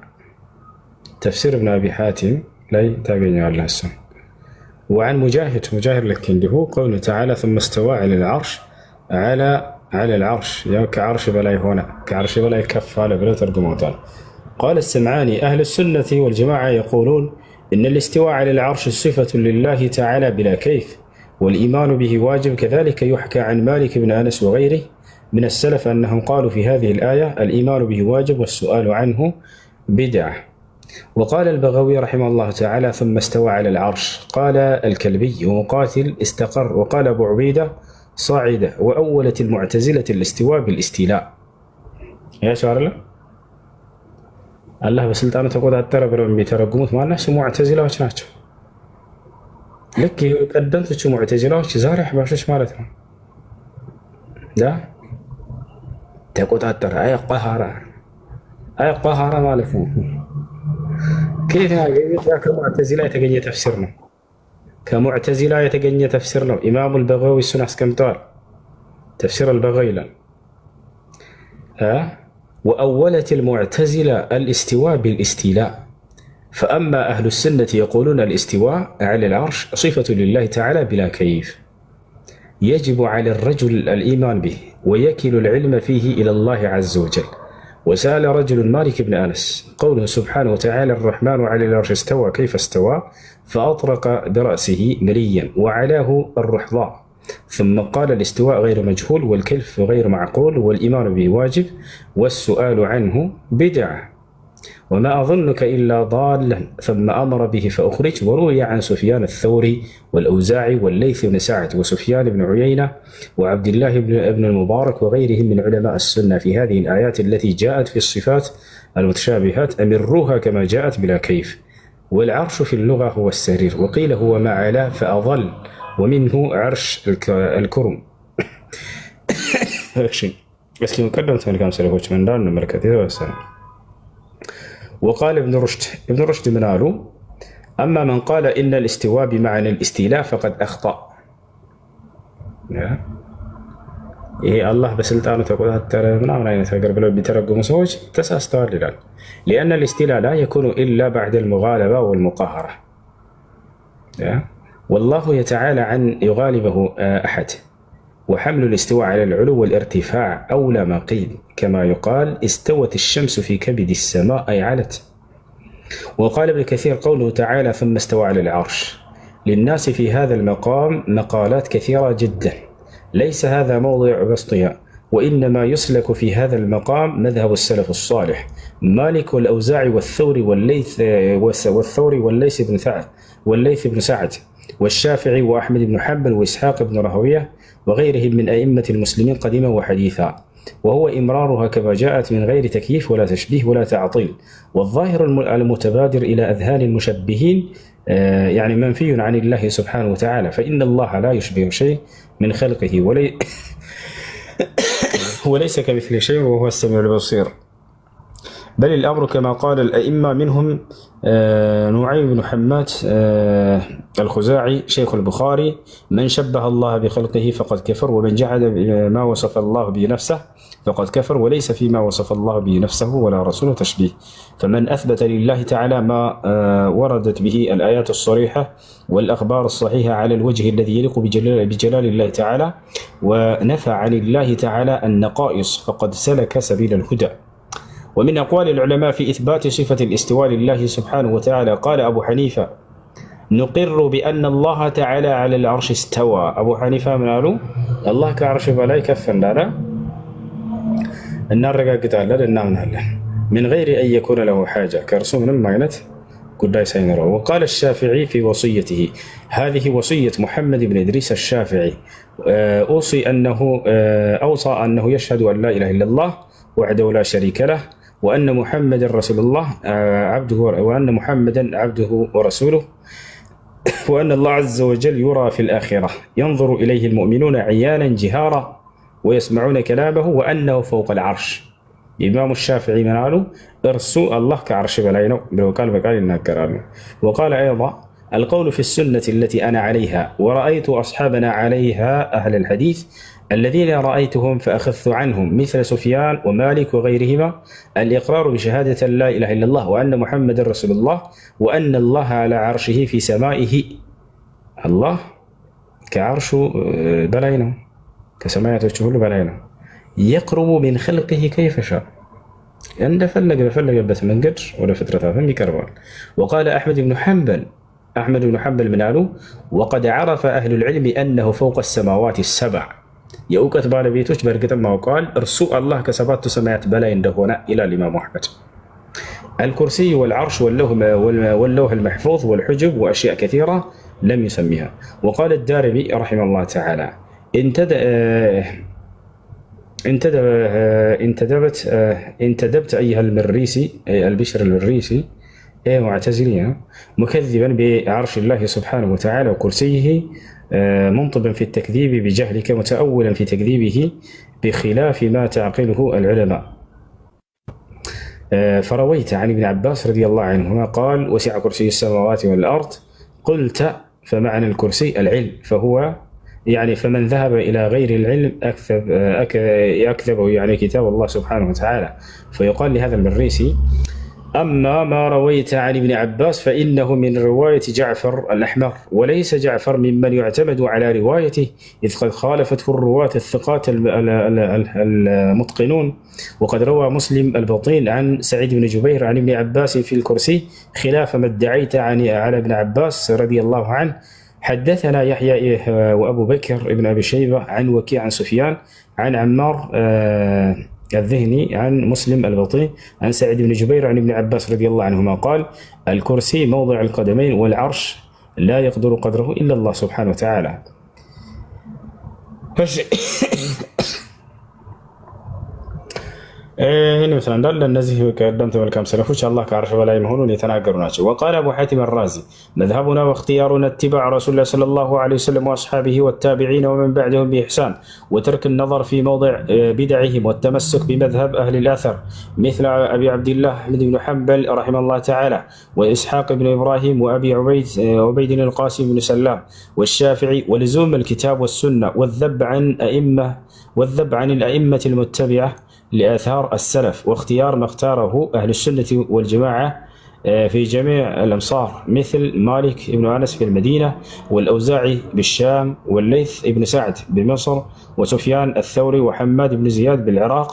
تفسير ابن أبي حاتم لا تابعني على السنة. وعن مجاهد لك عنده قوله تعالى ثم استوى على العرش على العرش يا كعرش بلاي هنا كعرش بلاي كف على بلا ترجمه. قال السمعاني أهل السنة والجماعة يقولون إن الاستواء على العرش صفة لله تعالى بلا كيف، والإيمان به واجب. كذلك يحكى عن مالك بن أنس وغيره من السلف أنهم قالوا في هذه الآية الإيمان به واجب والسؤال عنه بدعة. وقال البغوي رحمه الله تعالى ثم استوى على العرش. قال الكلبي ومقاتل استقر. وقال أبو عبيدة صاعدة. وأولت المعتزلة الاستواء بالاستيلاء. يا شعر الله በስልጣኑ ተቆጣጠረ ብለው የሚተረጉሙት ማናቸው ሙዕተዚላዎች ናቸው። ልክ ቀደምቶቹ ሙዕተዚላዎች ዛሬ አህባሾች ማለት ነው። ተቆጣጠረ አይ ቀሃራ ማለት ነው። كيف ያገኙት? ከሙዕተዚላ የተገኘ ተፍሲር ነው። ከሙዕተዚላ የተገኘ ተፍሲር ነው። ኢማሙ አልበጋዊ እሱን አስቀምጠዋል። ተፍሲር አልበጋዊ ይላል وأولت المعتزلة الاستواء بالاستيلاء. فأما أهل السنة يقولون الاستواء على العرش صفة لله تعالى بلا كيف، يجب على الرجل الإيمان به ويكل العلم فيه إلى الله عز وجل. وسأل رجل مالك بن أنس قوله سبحانه وتعالى الرحمن على العرش استوى كيف استوى، فأطرق برأسه مليا وعلاه الرحضاء، ثم قال الاستواء غير مجهول والكيف غير معقول والإيمان به واجب والسؤال عنه بدعة وما أظنك إلا ضالا، ثم أمر به فأخرج. وروي عن سفيان الثوري والأوزاعي والليث بن سعد وسفيان بن عيينة وعبد الله بن المبارك وغيرهم من علماء السنة في هذه الآيات التي جاءت في الصفات المتشابهات أمروها كما جاءت بلا كيف. والعرش في اللغة هو السرير، وقيل هو ما علاه فأظل، ومنه عرش الكرم. بس كي مقدم كم سلفوش من دار المركز. وقال ابن رشد من قالوا أما من قال إن الاستواء بمعنى الاستيلاء فقد أخطأ. إيه الله بسلطانه تقول ترى من أين تقرب له بترجم سوج تساستوار لله، لأن الاستيلاء لا يكون إلا بعد المغالبة والمقاهرة. والله يتعالى عن يغالبه أحد. وحمل الاستواء على العلو والارتفاع أولى ما قيل، كما يقال استوت الشمس في كبد السماء أي علت. وقال ابن كثير قوله تعالى ثم استوى على العرش. للناس في هذا المقام مقالات كثيرة جدا، ليس هذا موضع بسطها، وإنما يسلك في هذا المقام مذهب السلف الصالح مالك والأوزاعي والثوري والليث بن سعد والشافعي وأحمد بن حنبل وإسحاق بن راهويه وغيرهم من أئمة المسلمين قديما وحديثا، وهو إمرارها كما جاءت من غير تكييف ولا تشبيه ولا تعطيل. والظاهر المتبادر إلى أذهان المشبهين يعني منفي عن الله سبحانه وتعالى، فإن الله لا يشبه شيء من خلقه وليس كمثل شيء وهو السميع البصير. بل الأمر كما قال الأئمة منهم نعيم بن حماد الخزاعي شيخ البخاري من شبه الله بخلقه فقد كفر، ومن جحد ما وصف الله به نفسه فقد كفر، وليس فيما وصف الله به نفسه ولا رسوله تشبيه. فمن أثبت لله تعالى ما وردت به الآيات الصريحة والأخبار الصحيحة على الوجه الذي يليق بجلال الله تعالى، ونفى عن الله تعالى النقائص فقد سلك سبيل الهدى. ومن أقوال العلماء في إثبات صفة الاستواء لله سبحانه وتعالى قال أبو حنيفة نقر بأن الله تعالى على العرش استوى. أبو حنيفة من قالوا الله كعرش بلا يكفن لنا النار قتال لنا من غير أن يكون له حاجة كرسوم من ماينت قد سينره. وقال الشافعي في وصيته هذه وصية محمد بن إدريس الشافعي أوصى أنه يشهد أن لا إله إلا الله وحده لا شريك له وأن محمد رسول الله عبده ورسوله، وأن الله عز وجل يرى في الآخرة ينظر إليه المؤمنون عيانا جهارا ويسمعون كلامه، وأنه فوق العرش. إمام الشافعي من قالوا ارسوا الله كعرش بلاينه بقال النكرانه. وقال أيضا القول في السنة التي أنا عليها ورأيت أصحابنا عليها أهل الحديث الذين رأيتهم فأخذت عنهم مثل سفيان ومالك وغيرهما الإقرار بشهادة لا إله إلا الله وأن محمد رسول الله وأن الله على عرشه في سمائه አላህ ከዓርሹ በላይ ነው፣ ከሰማያቶች ሁሉ በላይ ነው። የቅርቡ ሚን ኸልቂሂ ከይፈ ሻእ እንደፈለገ በፈለገበት መንገድ ወደ ፍጥረታትም ይቀርባል። ወቃለ አሕመድ ብኑ ሐንበል ምን አሉ? ወቀድ ዐረፈ አህሉል ዒልሚ አነሁ ፈውቀ ሰማዋት ሰብዕ የእውቀት ባለቤቶች በእርግጥም አውቀዋል እርሱ አላህ ከሰባቱ ሰማያት በላይ እንደሆነ ይላል ኢማሙ አሕመድ። الكرسي والعرش واللوح المحفوظ والحجب وأشياء كثيرة لم يسميها. وقال الدارمي رحمه الله تعالى انتدبت أيها المريسي البشر المريسي معتزلين مكذبا بعرش الله سبحانه وتعالى وكرسيه منطبا في التكذيب بجهلك متأولا في تكذيبه بخلاف ما تعقله العلماء. فرويت عن ابن عباس رضي الله عنهما قال وسع كرسي السماوات والأرض قلت فمعنى الكرسي العلم فهو يعني فمن ذهب إلى غير العلم أكذبه يعني كتاب الله سبحانه وتعالى. فيقال لهذا المريسي أما ما رويت عن ابن عباس فإنه من رواية جعفر الأحمر وليس جعفر ممن يعتمد على روايته إذ قد خالفته الرواة الثقات المتقنون. وقد روى مسلم البطين عن سعيد بن جبير عن ابن عباس في الكرسي خلاف ما ادعيت على ابن عباس رضي الله عنه. حدثنا يحيى وأبو بكر ابن أبي شيبة عن وكيع عن سفيان عن عمار الذهني عن مسلم البطين عن سعيد بن جبير عن ابن عباس رضي الله عنهما قال الكرسي موضع القدمين والعرش لا يقدر قدره إلا الله سبحانه وتعالى. ይህን ይመስላል እንዳለ እነዚህ ቀደምት መልካም ሰለፎች አላህ ከዓርሽ በላይ መሆኑን የተናገሩ ናቸው። ወቃለ አቡ ሐቲም አራዚ መዝሀቡና ወእኽቲያሩና ኢትባዕ ረሱሊላህ ሰለላሁ ዐለይሂ ወሰለም ወአስሓቢሂ ወታቢዒነ ወመን በዕደሁም ቢኢሕሳን ወተርክ ነظር ፊ መውዲዕ ቢድዕሂም ወተመሱክ ቢመዝሀብ አህሊል አሰር ሚስለ አቢ ዓብዲላህ አሕመድ ብን ሐንበል ረሒመሁላህ ተዓላ ወኢስሓቅ ብን ኢብራሂም ወአቢ ዑበይድን አልቃሲም ብን ሰላም ወሻፊዒ ወልዙም አልኪታብ ወሱና ወዘብ ዐን አልአኢመة المتبعة لآثار السلف واختيار ما اختاره أهل السنة والجماعة في جميع الأمصار مثل مالك بن أنس في المدينة والأوزاعي بالشام والليث بن سعد بمصر وسفيان الثوري وحماد بن زياد بالعراق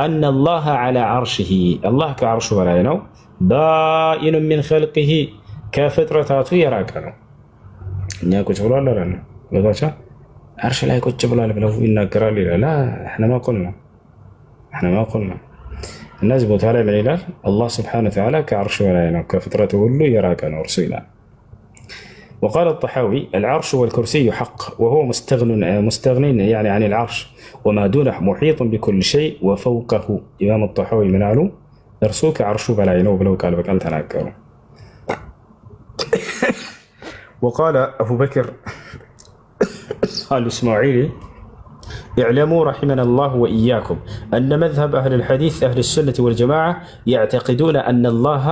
أن الله على عرشه الله كعرشه ولا ينو بائن من خلقه كفطرته يراكنه نياكو جبلال لنا لذا عرش لا يكون جبلال بلو ينكرال لا احنا ما قلنا الناس بوتالا من إله الله سبحانه وتعالى كعرش ولا كفطرته كله يراك ورسولا. وقال الطحاوي العرش والكرسي حق وهو مستغن يعني عن العرش وما دونه محيط بكل شيء وفوقه. إمام الطحاوي من علو يرسوك عرش بلا ينو بلو قال بك أنت ناكره. وقال أبو بكر الإسماعيلي اعلموا رحمنا الله وإياكم أن مذهب أهل الحديث أهل السنة والجماعة يعتقدون أن الله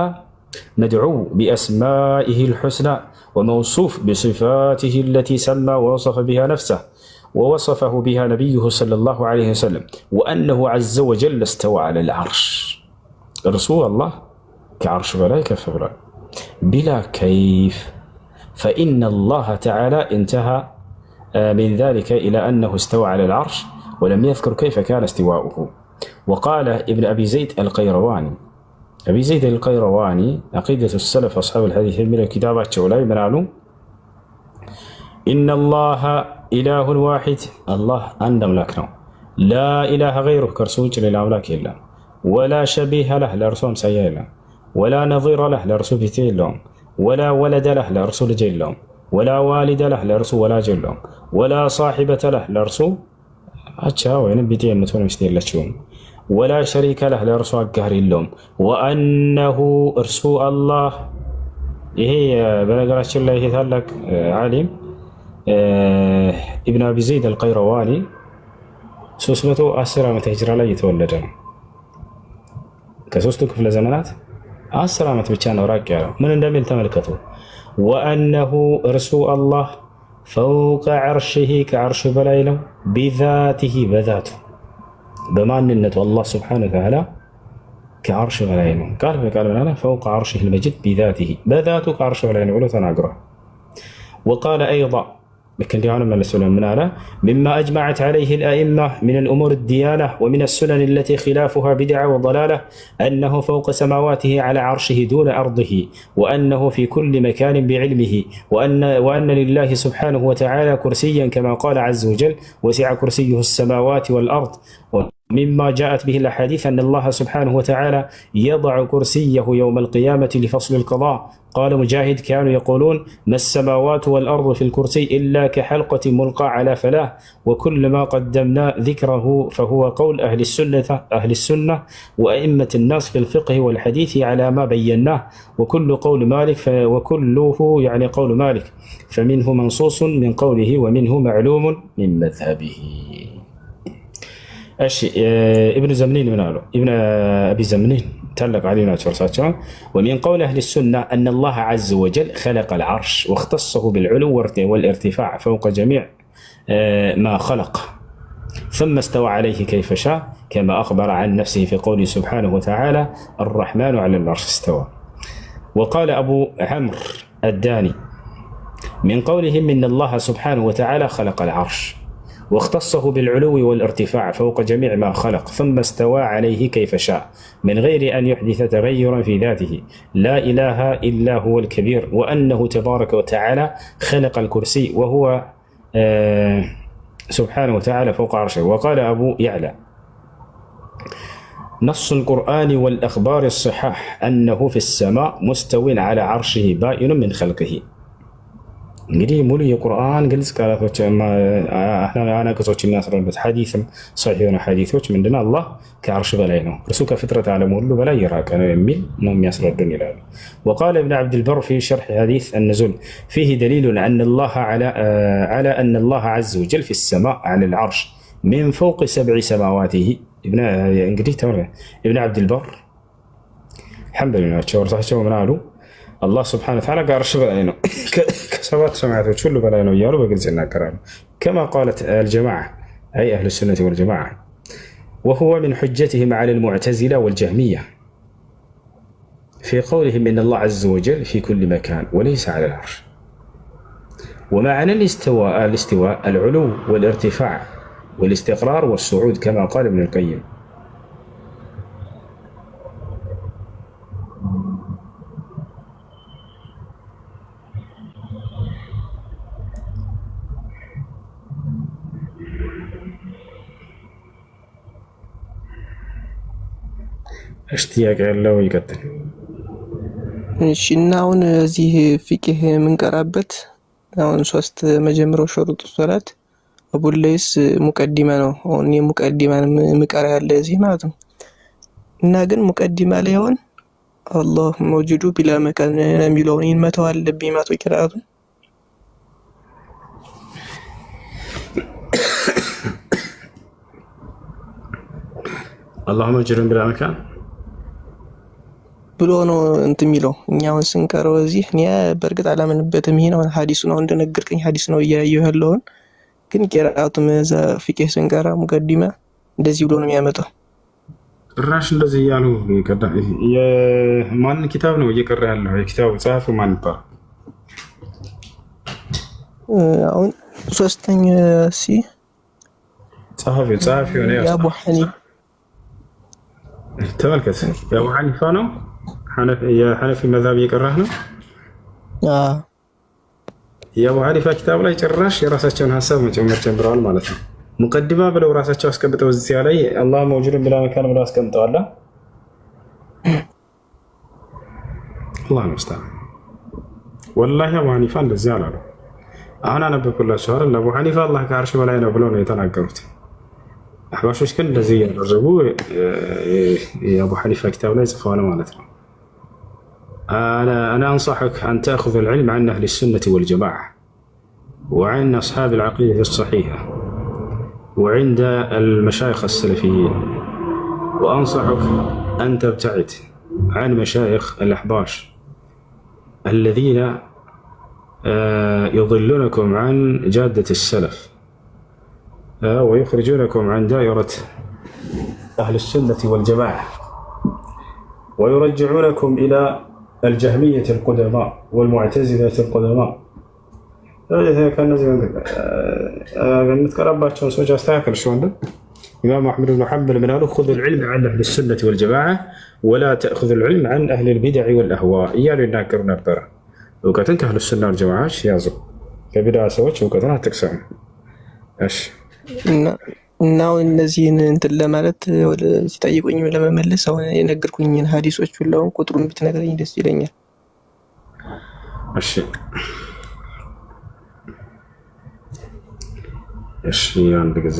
مدعو بأسمائه الحسنى وموصوف بصفاته التي سمى ووصف بها نفسه ووصفه بها نبيه صلى الله عليه وسلم وأنه عز وجل استوى على العرش. رسول الله كعرش بلا كف بلا كيف فإن الله تعالى انتهى من ذلك إلى أنه استوى على العرش ولم يذكر كيف كان استواؤه. وقال ابن أبي زيد القيرواني أبي زيد القيرواني عقيدة السلف أصحاب الحديث من الكتابات شولاي منالو إن الله إله واحد الله أندم لكنه لا إله غيره كرسوج للأملاك إلا ولا شبيه له لرسوم سيئلا ولا نظير له لرسول فتيلهم ولا ولد له لرسول جيلهم ولا والد له لرسول ولا جلهم ولا صاحبة له لرسول أتشا وين بيتي متون مستير لشوم ولا شريك له لرسول القهر اللوم وأنه رسول الله هي بنقرأش الله يثلك عالم ابن أبي زيد القيرواني سوسمته أسرة متهجر عليه يتولدن كسوستو كفل زمانات أسرة متبتشان وراك من اندمل تملكته وأنه رسول الله فوق عرشه كعرش بلايله بذاته بذاته بمعنى الله سبحانه وتعالى كعرش بلايله قال لنا فوق عرشه المجيد بذاته كعرش بلايله ولو تناقره. وقال أيضا لكن دعونا من السنن من على مما أجمعت عليه الأئمة من الأمور الديانة ومن السنن التي خلافها بدعة وضلالة أنه فوق سماواته على عرشه دون أرضه، وأنه في كل مكان بعلمه، وأن لله سبحانه وتعالى كرسيا كما قال عز وجل وسع كرسيه السماوات والأرض. مما جاءت به الأحاديث أن الله سبحانه وتعالى يضع كرسيه يوم القيامة لفصل القضاء. قال مجاهد كانوا يقولون ما السماوات والأرض في الكرسي إلا كحلقة ملقى على فلاة، وكل ما قدمنا ذكره فهو قول أهل السنة وأئمة الناس في الفقه والحديث على ما بيناه، وكل قول مالك وكله يعني قول مالك، فمنه منصوص من قوله ومنه معلوم من مذهبه. ابن زمنين من قاله ابن أبي زمنين تعلق علينا شرساتهم. ومن قول أهل السنة أن الله عز وجل خلق العرش واختصه بالعلو والارتفاع فوق جميع ما خلق، ثم استوى عليه كيف شاء كما أخبر عن نفسه في قوله سبحانه وتعالى الرحمن على العرش استوى. وقال أبو عمرو الداني من قولهم إن الله سبحانه وتعالى خلق العرش واختصه بالعلو والارتفاع فوق جميع ما خلق ثم استوى عليه كيف شاء من غير أن يحدث تغيرا في ذاته، لا إله إلا هو الكبير، وأنه تبارك وتعالى خلق الكرسي وهو سبحانه وتعالى فوق عرشه. وقال أبو يعلى نص القرآن والأخبار الصحاح أنه في السماء مستو على عرشه بائن من خلقه. እንግዲህ ሙሉ የቁርአን ግልጽ ቃላቶች አናቅጾች የሚያስረዱት ሐዲስም ሰሒህ የሆነ ሐዲሶች ምንድነው አላህ ከአርሽ በላይ ነው፣ እርሱ ከፍጥረት ዓለም ሁሉ በላይ የራቀ ነው የሚል ነው የሚያስረዱን ይላሉ። وقال ابن عبد البر في شرح حديث النزول فيه دليل أن الله على أن الله عز وجل في السماء على العرش من فوق 7 سماواته. ابن عبد البر الحمد لله ተወርሳቸው ምን አሉ? الله سبحانه وتعالى قال عرش بلاي ነው ከሰባት ሰማያቶች ሁሉ በላይ ነው እያሉ በግልጽ ይናገራሉ። كما قالت الجماعة أي أهل السنة والجماعة، وهو من حجتهم على المعتزلة والجهمية في قولهم إن الله عز وجل في كل مكان وليس على العرش. ومعنى الاستواء العلو والارتفاع والاستقرار والصعود كما قال ابن القيم. اشتياق ያለው ይቀጥል። እሺ እና አሁን እዚህ ፍቂህ የምንቀራበት አሁን 3 መጀመሪያው ሸሩጥ ሶላት አቡለይስ ሙቀዲማ ነው። አሁን የሙቀዲማን ምቀራ ያለ እዚህ ማለት ነው። እና ግን ሙቀዲማ ላይ አሁን አላህ መውጁዱ ቢላ መካን የሚለውን ይመተው አለብኝ ማቶ ቂራቱ አላህ መውጁዱ ቢላ መካን ብሎ ነው እንትን የሚለው። እኛውን ስንቀረው እዚህ እኔ በርግጥ አላምንበትም። ይሄ ነው ሐዲሱ ነው እንደነገርከኝ ሐዲስ ነው እያየሁ ያለውን፣ ግን ቂራአቱም እዛ ፍቂህ ስንቀራ ሙቀዲማ እንደዚህ ብሎ ነው የሚያመጣው። ራሽ እንደዚህ ያሉ የማን ኪታብ ነው እየቀራ ያለው? የኪታቡ ጸሐፊው ማን ይባላል? አሁን ሶስተኛ ጸሐፊው ነው አቡ ሐኒፋ። ተመልከት፣ የአቡ ሐኒፋ ነው የሐነፊ መዛብ እየቀራህ ነው። የአቡ ሐኒፋ ኪታብ ላይ ጭራሽ የራሳቸውን ሀሳብ መጨመር ጀምረዋል ማለት ነው። ሙቀዲማ ብለው ራሳቸው አስቀምጠው እዚያ ላይ አላህ መውጁድን ቢላ መካን ብለው አስቀምጠዋል። አላህ ነው ወላሂ አቡ ሐኒፋ እንደዚህ አላሉ። አሁን አነበብኩላችሁ አይደል? አቡ ሐኒፋ አላህ ከአርሽ በላይ ነው ብለው ነው የተናገሩት። አህባሾች ግን እንደዚህ ያደረጉ የአቡ ሐኒፋ ኪታብ ላይ ጽፈዋል ማለት ነው። أنا أنصحك أن تأخذ العلم عن أهل السنة والجماعة وعن أصحاب العقيدة الصحيحة وعند المشايخ السلفيين، وأنصحك أن تبتعد عن مشايخ الأحباش الذين يضلونكم عن جادة السلف ويخرجونكم عن دائرة أهل السنة والجماعة ويرجعونكم إلى الجهمية القدماء والمعتزلة القدماء ከነዚህ የምትቀራባቸውን ሰዎች አስተካከል። እሺ ወንድም ኢማም አሕመድ ብን ሐንበል ምን አሉ? ኹዙ ልዕልም ዐን አህሊ ሱነቲ ወልጀማዓ ወላ ተእኹዙ ልዕልም ዐን አህሊ ልቢድዕ ወልአህዋ እያሉ ይናገሩ ነበረ። እውቀትን ከአህሉ ሱና ወልጀማዓዎች ያዙ፣ ከቢድዓ ሰዎች እውቀትን አትቅሰሙ። እሺ እና አሁን እነዚህን እንትን ለማለት ወደ ሲጠይቁኝ ለመመለስ አሁን የነገርኩኝን ሀዲሶች ሁሉ አሁን ቁጥሩን ብትነግረኝ ደስ ይለኛል። እሺ እሺ አንድ ጊዜ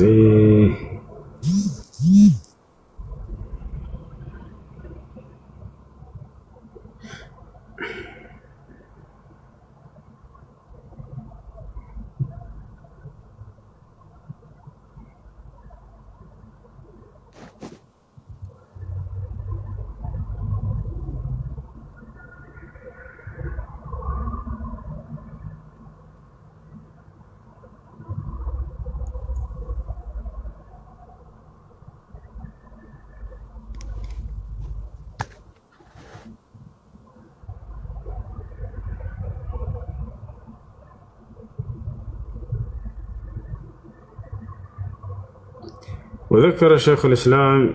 وذكر شيخ الإسلام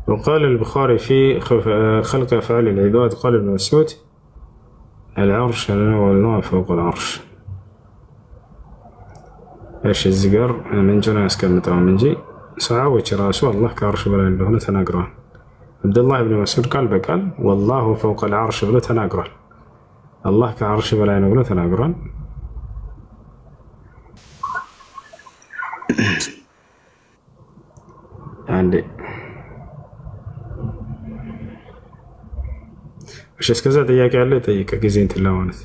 وقال البخاري في خلق أفعال العباد قال ابن مسعود العرش والله فوق العرش. ايش الزقر من جنا اسكمتوا من جي صعوة راسه الله كعرش بلا عنده تناقران. عبد الله بن مسعود قال بقال والله فوق العرش بلا تناقران. الله كعرش بلا عنده تناقران. عندي እሺ እስከዛ ጥያቄ አለ? ጠይቀ ጊዜ እንትን ለማለት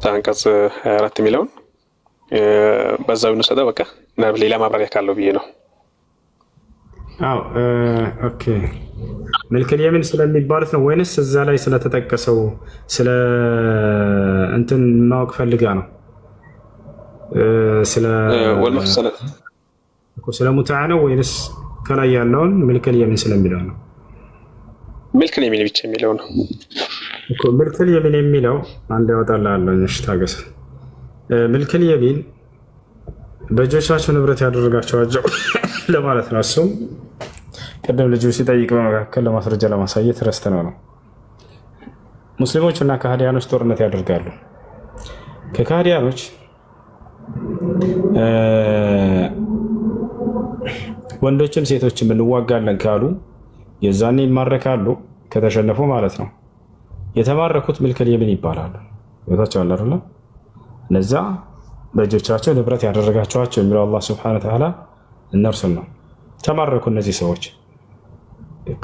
አንቀጽ 24 የሚለውን በዛው እንሰጠው። በቃ ሌላ ማብራሪያ ካለው ብዬ ነው። አዎ ኦኬ። መልከል የምን ስለሚባሉት ነው ወይንስ እዛ ላይ ስለተጠቀሰው ስለ እንትን ማወቅ ፈልጋ ነው? ስለ ሙተዓ ነው ወይንስ ከላይ ያለውን መልከል የምን ስለሚለው ነው? መልከል የምን ብቻ የሚለው ነው እኮ። መልከል የምን የሚለው አንድ ያወጣልሃለሁ። እሺ ታገስ። መልከል የምን በእጆቻቸው ንብረት ያደረጋቸዋቸው ለማለት ነው። እሱም ቅድም ልጁ ሲጠይቅ በመካከል ለማስረጃ ለማሳየት ረስተነው ነው። ሙስሊሞች እና ከሃዲያኖች ጦርነት ያደርጋሉ። ከሃዲያኖች ወንዶችም ሴቶችም እንዋጋለን ካሉ የዛኔ ይማረካሉ፣ ከተሸነፉ ማለት ነው። የተማረኩት መልከል የምን ይባላሉ? ቦታቸው አለ አይደል? እነዛ በእጆቻቸው ንብረት ያደረጋቸዋቸው የሚለው አላህ ሱብሓነሁ ወተዓላ እነርሱን ነው። ተማረኩ እነዚህ ሰዎች።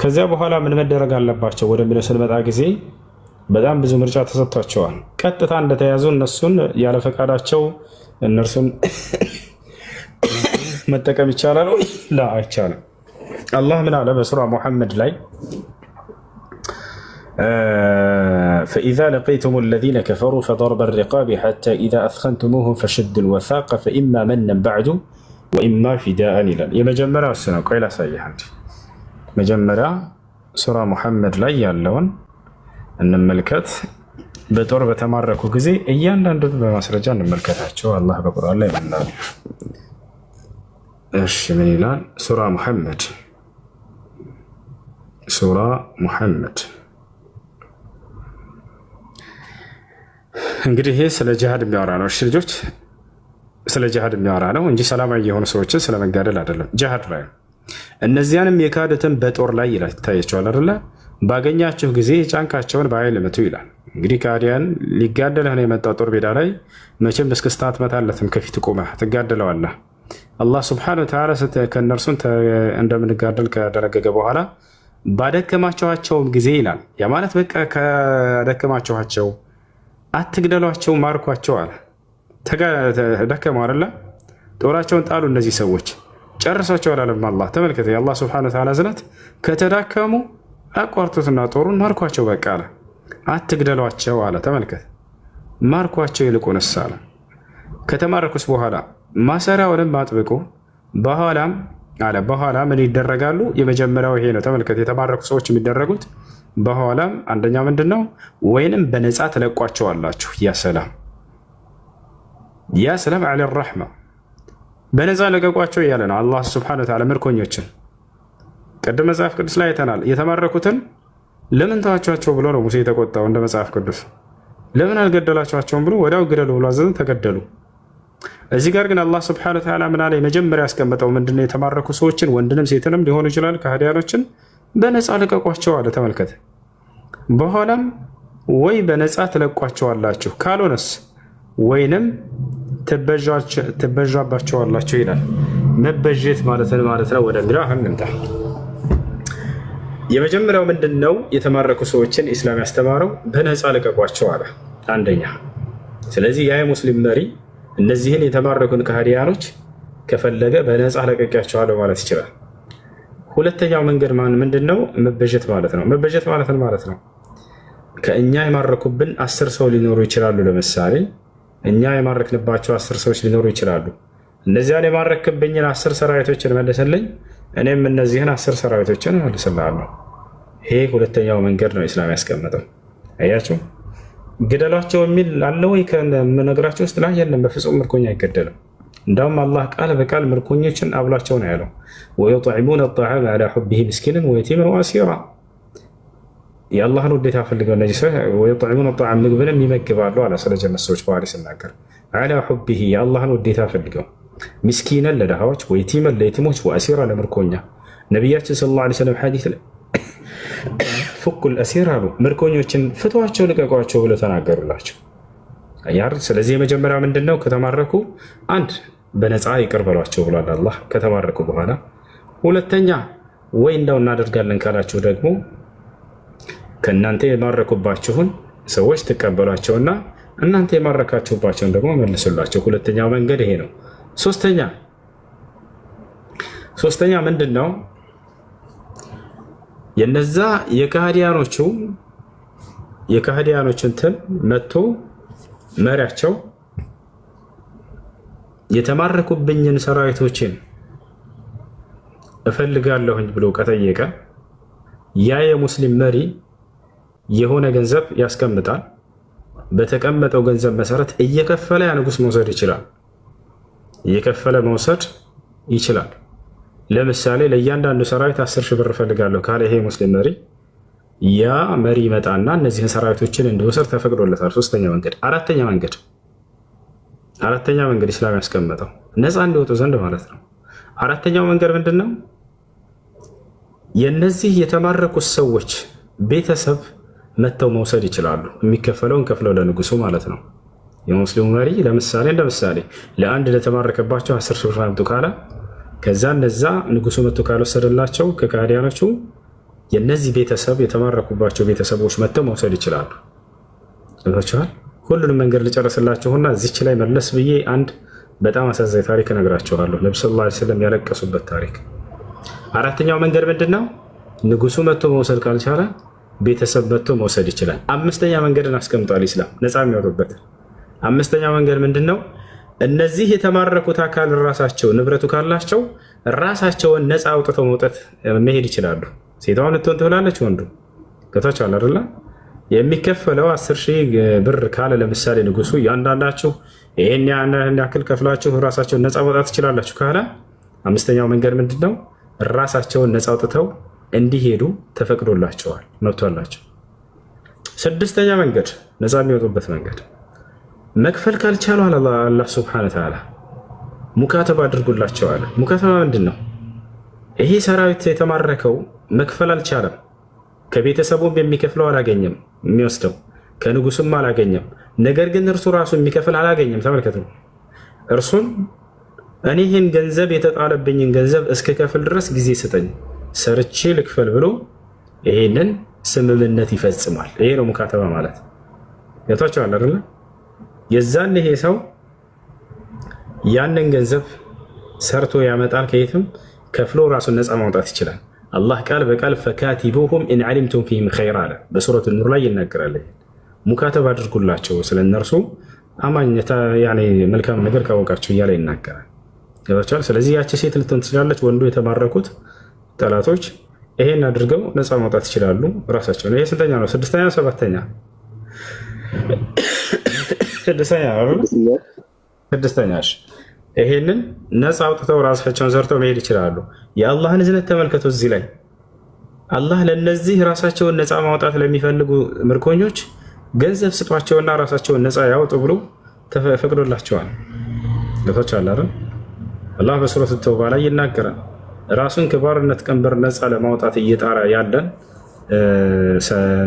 ከዚያ በኋላ ምን መደረግ አለባቸው ወደሚለው ስንመጣ ጊዜ በጣም ብዙ ምርጫ ተሰጥቷቸዋል። ቀጥታ እንደተያዙ እነሱን ያለ ፈቃዳቸው እነርሱን መጠቀም ይቻላል ወይ? ላ አይቻልም። አላህ ምን አለ በሱራ ሙሐመድ ላይ فإذا لقيتم الذين كفروا فضرب الرقاب حتى إذا أثخنتموهم فشدوا الوثاق فإما منا بعد وإما فداء ይላል። የመጀመሪያው እሱ ነው። ቆይ ላሳይህ። መጀመሪያ ሱራ ሙሐመድ ላይ ያለውን እንመልከት። በጦር በተማረኩ ጊዜ እያንዳንዱን በማስረጃ እንመልከታቸው። አላህ በቁርአን ላይ ይላል። እሺ ምን ይላል? ሱራ ሙሐመድ እንግዲህ ይሄ ስለ ጂሃድ የሚያወራ ነው። እሺ ልጆች ስለ ጂሃድ የሚያወራ ነው እንጂ ሰላማዊ የሆኑ ሰዎችን ስለመጋደል አይደለም። ጂሃድ ላይ እነዚያንም የካዱትን በጦር ላይ ይታያቸዋል አይደለ? ባገኛችሁ ጊዜ ጫንቃቸውን በኃይል ምቱ ይላል። እንግዲህ ከሃዲያን ሊጋደልህ ነው የመጣው ጦር ሜዳ ላይ መቼም እስክስታ አትመታለትም። ከፊት ቆመህ ትጋደለዋለህ። አላህ ሱብሓነሁ ወተዓላ ከእነርሱን እንደምንጋደል ከደነገገ በኋላ ባደከማችኋቸውም ጊዜ ይላል። ያ ማለት በቃ ከደከማችኋቸው አትግደሏቸው፣ ማርኳቸው አለ። ደከሙ አይደለ? ጦራቸውን ጣሉ። እነዚህ ሰዎች ጨርሷቸው አላለም አላህ። ተመልከተ፣ የአላህ ሱብሓነሁ ወተዓላ ዝነት ከተዳከሙ አቋርጡትና ጦሩን ማርኳቸው በቃ አለ። አትግደሏቸው አለ። ተመልከት፣ ማርኳቸው ይልቁንስ አለ። ከተማረኩስ በኋላ ማሰሪያውንም አጥብቁ፣ በኋላም አለ በኋላ ምን ይደረጋሉ? የመጀመሪያው ይሄ ነው። ተመልከት፣ የተማረኩ ሰዎች የሚደረጉት በኋላም አንደኛ ምንድን ነው? ወይንም በነፃ ትለቋቸዋላችሁ። ያ ሰላም አለ ረሕማ፣ በነፃ ለቀቋቸው እያለ ነው አላህ ሱብሓነሁ ወተዓላ ምርኮኞችን። ቅድም መጽሐፍ ቅዱስ ላይ አይተናል። የተማረኩትን ለምን ተዋቸዋቸው ብሎ ነው ሙሴ የተቆጣው። እንደ መጽሐፍ ቅዱስ ለምን አልገደላቸዋቸውም ብሎ ወዲያው ግደሉ ብሎ አዘዘ፣ ተገደሉ። እዚህ ጋር ግን አላህ ሱብሓነሁ ወተዓላ ምን አለ? የመጀመሪያ ያስቀመጠው ምንድነው? የተማረኩ ሰዎችን ወንድንም ሴትንም ሊሆኑ ይችላል ከሃዲያኖችን በነፃ ልቀቋቸው አለ። ተመልከት፣ በኋላም ወይ በነፃ ትለቋቸዋላችሁ፣ ካልሆነስ ወይንም ትበዣባቸዋላችሁ ይላል። መበጀት ማለት ነው። ወደ እንግዳ እንምጣ። የመጀመሪያው ምንድን ነው? የተማረኩ ሰዎችን ኢስላም ያስተማረው በነፃ ልቀቋቸው አለ። አንደኛ። ስለዚህ ያ የሙስሊም መሪ እነዚህን የተማረኩን ከሃዲያኖች ከፈለገ በነፃ ለቀቂያቸዋለሁ ማለት ይችላል። ሁለተኛው መንገድ ምንድን ነው? መበጀት ማለት ነው። መበጀት ማለት ነው ከእኛ የማረኩብን 10 ሰው ሊኖሩ ይችላሉ። ለምሳሌ እኛ የማረክንባቸው 10 ሰዎች ሊኖሩ ይችላሉ። እነዚያን የማረክብኝን 10 ሰራዊቶችን መልስልኝ፣ እኔም እነዚህን 10 ሰራዊቶችን መልስልሃለሁ። ይሄ ሁለተኛው መንገድ ነው ኢስላም ያስቀመጠው። አያችሁ፣ ግደሏቸው የሚል አለ ወይ? ከምነግራቸው ውስጥ ላይ የለም። በፍጹም ምርኮኛ አይገደልም። እንዳውም አላህ ቃል በቃል ምርኮኞችን አብሏቸው ነው ያለው። ወዩጥዒሙነ ጣዓመ ዐላ ሑቢሂ ምስኪንን ወየቲመን ወአሲራ። የአላህን ውዴታ ፈልገው እነዚህ ሰዎች ወዩጥዒሙነ ጣዓመ ምግብንም ይመግባሉ አለ። ስለ ጀነት ሰዎች ባህሪ ሲናገር ዐላ ሑቢሂ የአላህን ውዴታ ፈልገው፣ ምስኪነን ለድሃዎች፣ ወየቲመን ለየቲሞች፣ ወአሲራ ለምርኮኛ። ነቢያችን ሰለላሁ ዐለይሂ ወሰለም ሐዲስ ላይ ፉኩል አሲር አሉ፣ ምርኮኞችን ፍቷቸው፣ ልቀቋቸው ብለው ተናገሩላቸው። ስለዚህ የመጀመሪያ ምንድን ነው? ከተማረኩ አንድ በነፃ ይቅር በሏቸው ብሏል አላህ ከተማረኩ በኋላ። ሁለተኛ ወይ እንዳው እናደርጋለን ካላችሁ ደግሞ ከእናንተ የማረኩባችሁን ሰዎች ትቀበሏቸውና እናንተ የማረካችሁባቸውን ደግሞ መልሱላቸው። ሁለተኛው መንገድ ይሄ ነው። ሶስተኛ ምንድን ነው? የነዛ የካህዲያኖች እንትን መጥቶ መሪያቸው የተማረኩብኝን ሰራዊቶችን እፈልጋለሁኝ ብሎ ከጠየቀ ያ የሙስሊም መሪ የሆነ ገንዘብ ያስቀምጣል። በተቀመጠው ገንዘብ መሰረት እየከፈለ ያ ንጉስ መውሰድ ይችላል። እየከፈለ መውሰድ ይችላል። ለምሳሌ ለእያንዳንዱ ሰራዊት 10 ሺህ ብር እፈልጋለሁ ካለ ይሄ ሙስሊም መሪ፣ ያ መሪ ይመጣና እነዚህን ሰራዊቶችን እንዲወስድ ተፈቅዶለታል። ሶስተኛ መንገድ። አራተኛ መንገድ ኢስላም ያስቀመጠው ነፃ እንዲወጡ ዘንድ ማለት ነው። አራተኛው መንገድ ምንድን ነው? የነዚህ የተማረኩት ሰዎች ቤተሰብ መጥተው መውሰድ ይችላሉ። የሚከፈለውን ከፍለው ለንጉሱ ማለት ነው። የሙስሊሙ መሪ ለምሳሌ ለአንድ ለተማረከባቸው 10 ሺህ ብር አምጡ ካለ ከዛ እነዛ ንጉሱ መጥቶ ካልወሰደላቸው ከካህዲያኖቹ የነዚህ ቤተሰብ የተማረኩባቸው ቤተሰቦች መጥተው መውሰድ ይችላሉ። ይችላል። ሁሉንም መንገድ ልጨርስላችሁና እዚች ላይ መለስ ብዬ አንድ በጣም አሳዛኝ ታሪክ እነግራችኋለሁ። ነብዩ ሰለላሁ ዐለይሂ ወሰለም ያለቀሱበት ታሪክ። አራተኛው መንገድ ምንድነው? ንጉሱ መጥቶ መውሰድ ካልቻለ ቤተሰብ መጥቶ መውሰድ ይችላል። አምስተኛ መንገድን አስቀምጧል ኢስላም ነፃ የሚወጡበት። አምስተኛው መንገድ ምንድነው? እነዚህ የተማረኩት አካል ራሳቸው ንብረቱ ካላቸው ራሳቸውን ነፃ አውጥተው መውጣት መሄድ ይችላሉ። ሴቷን ልትሆን ትብላለች፣ ወንዱ ከታቻለ አይደለ? የሚከፈለው 10 ሺህ ብር ካለ ለምሳሌ ንጉሱ እያንዳንዳችሁ ይሄን ያክል ከፍላችሁ ራሳቸውን ነፃ ማውጣት ትችላላችሁ ካለ አምስተኛው መንገድ ምንድነው? ራሳቸውን ነፃ አውጥተው እንዲሄዱ ተፈቅዶላቸዋል፣ መብት አላቸው። ስድስተኛ መንገድ ነፃ የሚወጡበት መንገድ መክፈል ካልቻሉ አላህ ሱብሓነሁ ወተዓላ ሙካተባ አድርጉላቸው አለ። ሙካተባ ምንድን ነው? ይሄ ሰራዊት የተማረከው መክፈል አልቻለም። ከቤተሰቡም የሚከፍለው አላገኘም፣ የሚወስደው ከንጉሱም አላገኘም። ነገር ግን እርሱ ራሱ የሚከፍል አላገኘም። ተመልከቱ። እርሱን እኔ ይህን ገንዘብ የተጣለብኝን ገንዘብ እስከ ከፍል ድረስ ጊዜ ስጠኝ፣ ሰርቼ ልክፈል ብሎ ይሄንን ስምምነት ይፈጽማል። ይሄ ነው ሙካተባ ማለት። ያቷቸዋል አይደለ? የዛን ይሄ ሰው ያንን ገንዘብ ሰርቶ ያመጣል፣ ከየትም ከፍሎ ራሱን ነፃ ማውጣት ይችላል። አላህ ቃል በቃል ፈካቲቡሁም ኢን ዓሊምቱም ፊህም ኸይር አለ። በሱረቱ ኑር ላይ ይናገራል። ሙካተብ አድርጉላቸው ስለ እነርሱ አማኝነት መልካም ነገር ካወቃቸው እያለ ይናገራል። ገባችኋል? ስለዚህ ያቺ ሴት ልትሆን ትችላለች፣ ወንዱ የተማረኩት ጠላቶች ይሄን አድርገው ነፃ ማውጣት ይችላሉ ራሳቸው። ይሄ ስንተኛ ነው? ስድስተኛ ሰባተኛ? ስድስተኛ። ይሄንን ነፃ አውጥተው ራሳቸውን ዘርተው መሄድ ይችላሉ። የአላህን እዝነት ተመልከቱ። እዚህ ላይ አላህ ለነዚህ ራሳቸውን ነፃ ማውጣት ለሚፈልጉ ምርኮኞች ገንዘብ ስጧቸውና ራሳቸውን ነፃ ያውጡ ብሎ ተፈቅዶላቸዋል። ገብቷችኋል አይደል? አላህ በሱረት ተውባ ላይ ይናገራል። ራሱን ከባርነት ቀንበር ነፃ ለማውጣት እየጣረ ያለን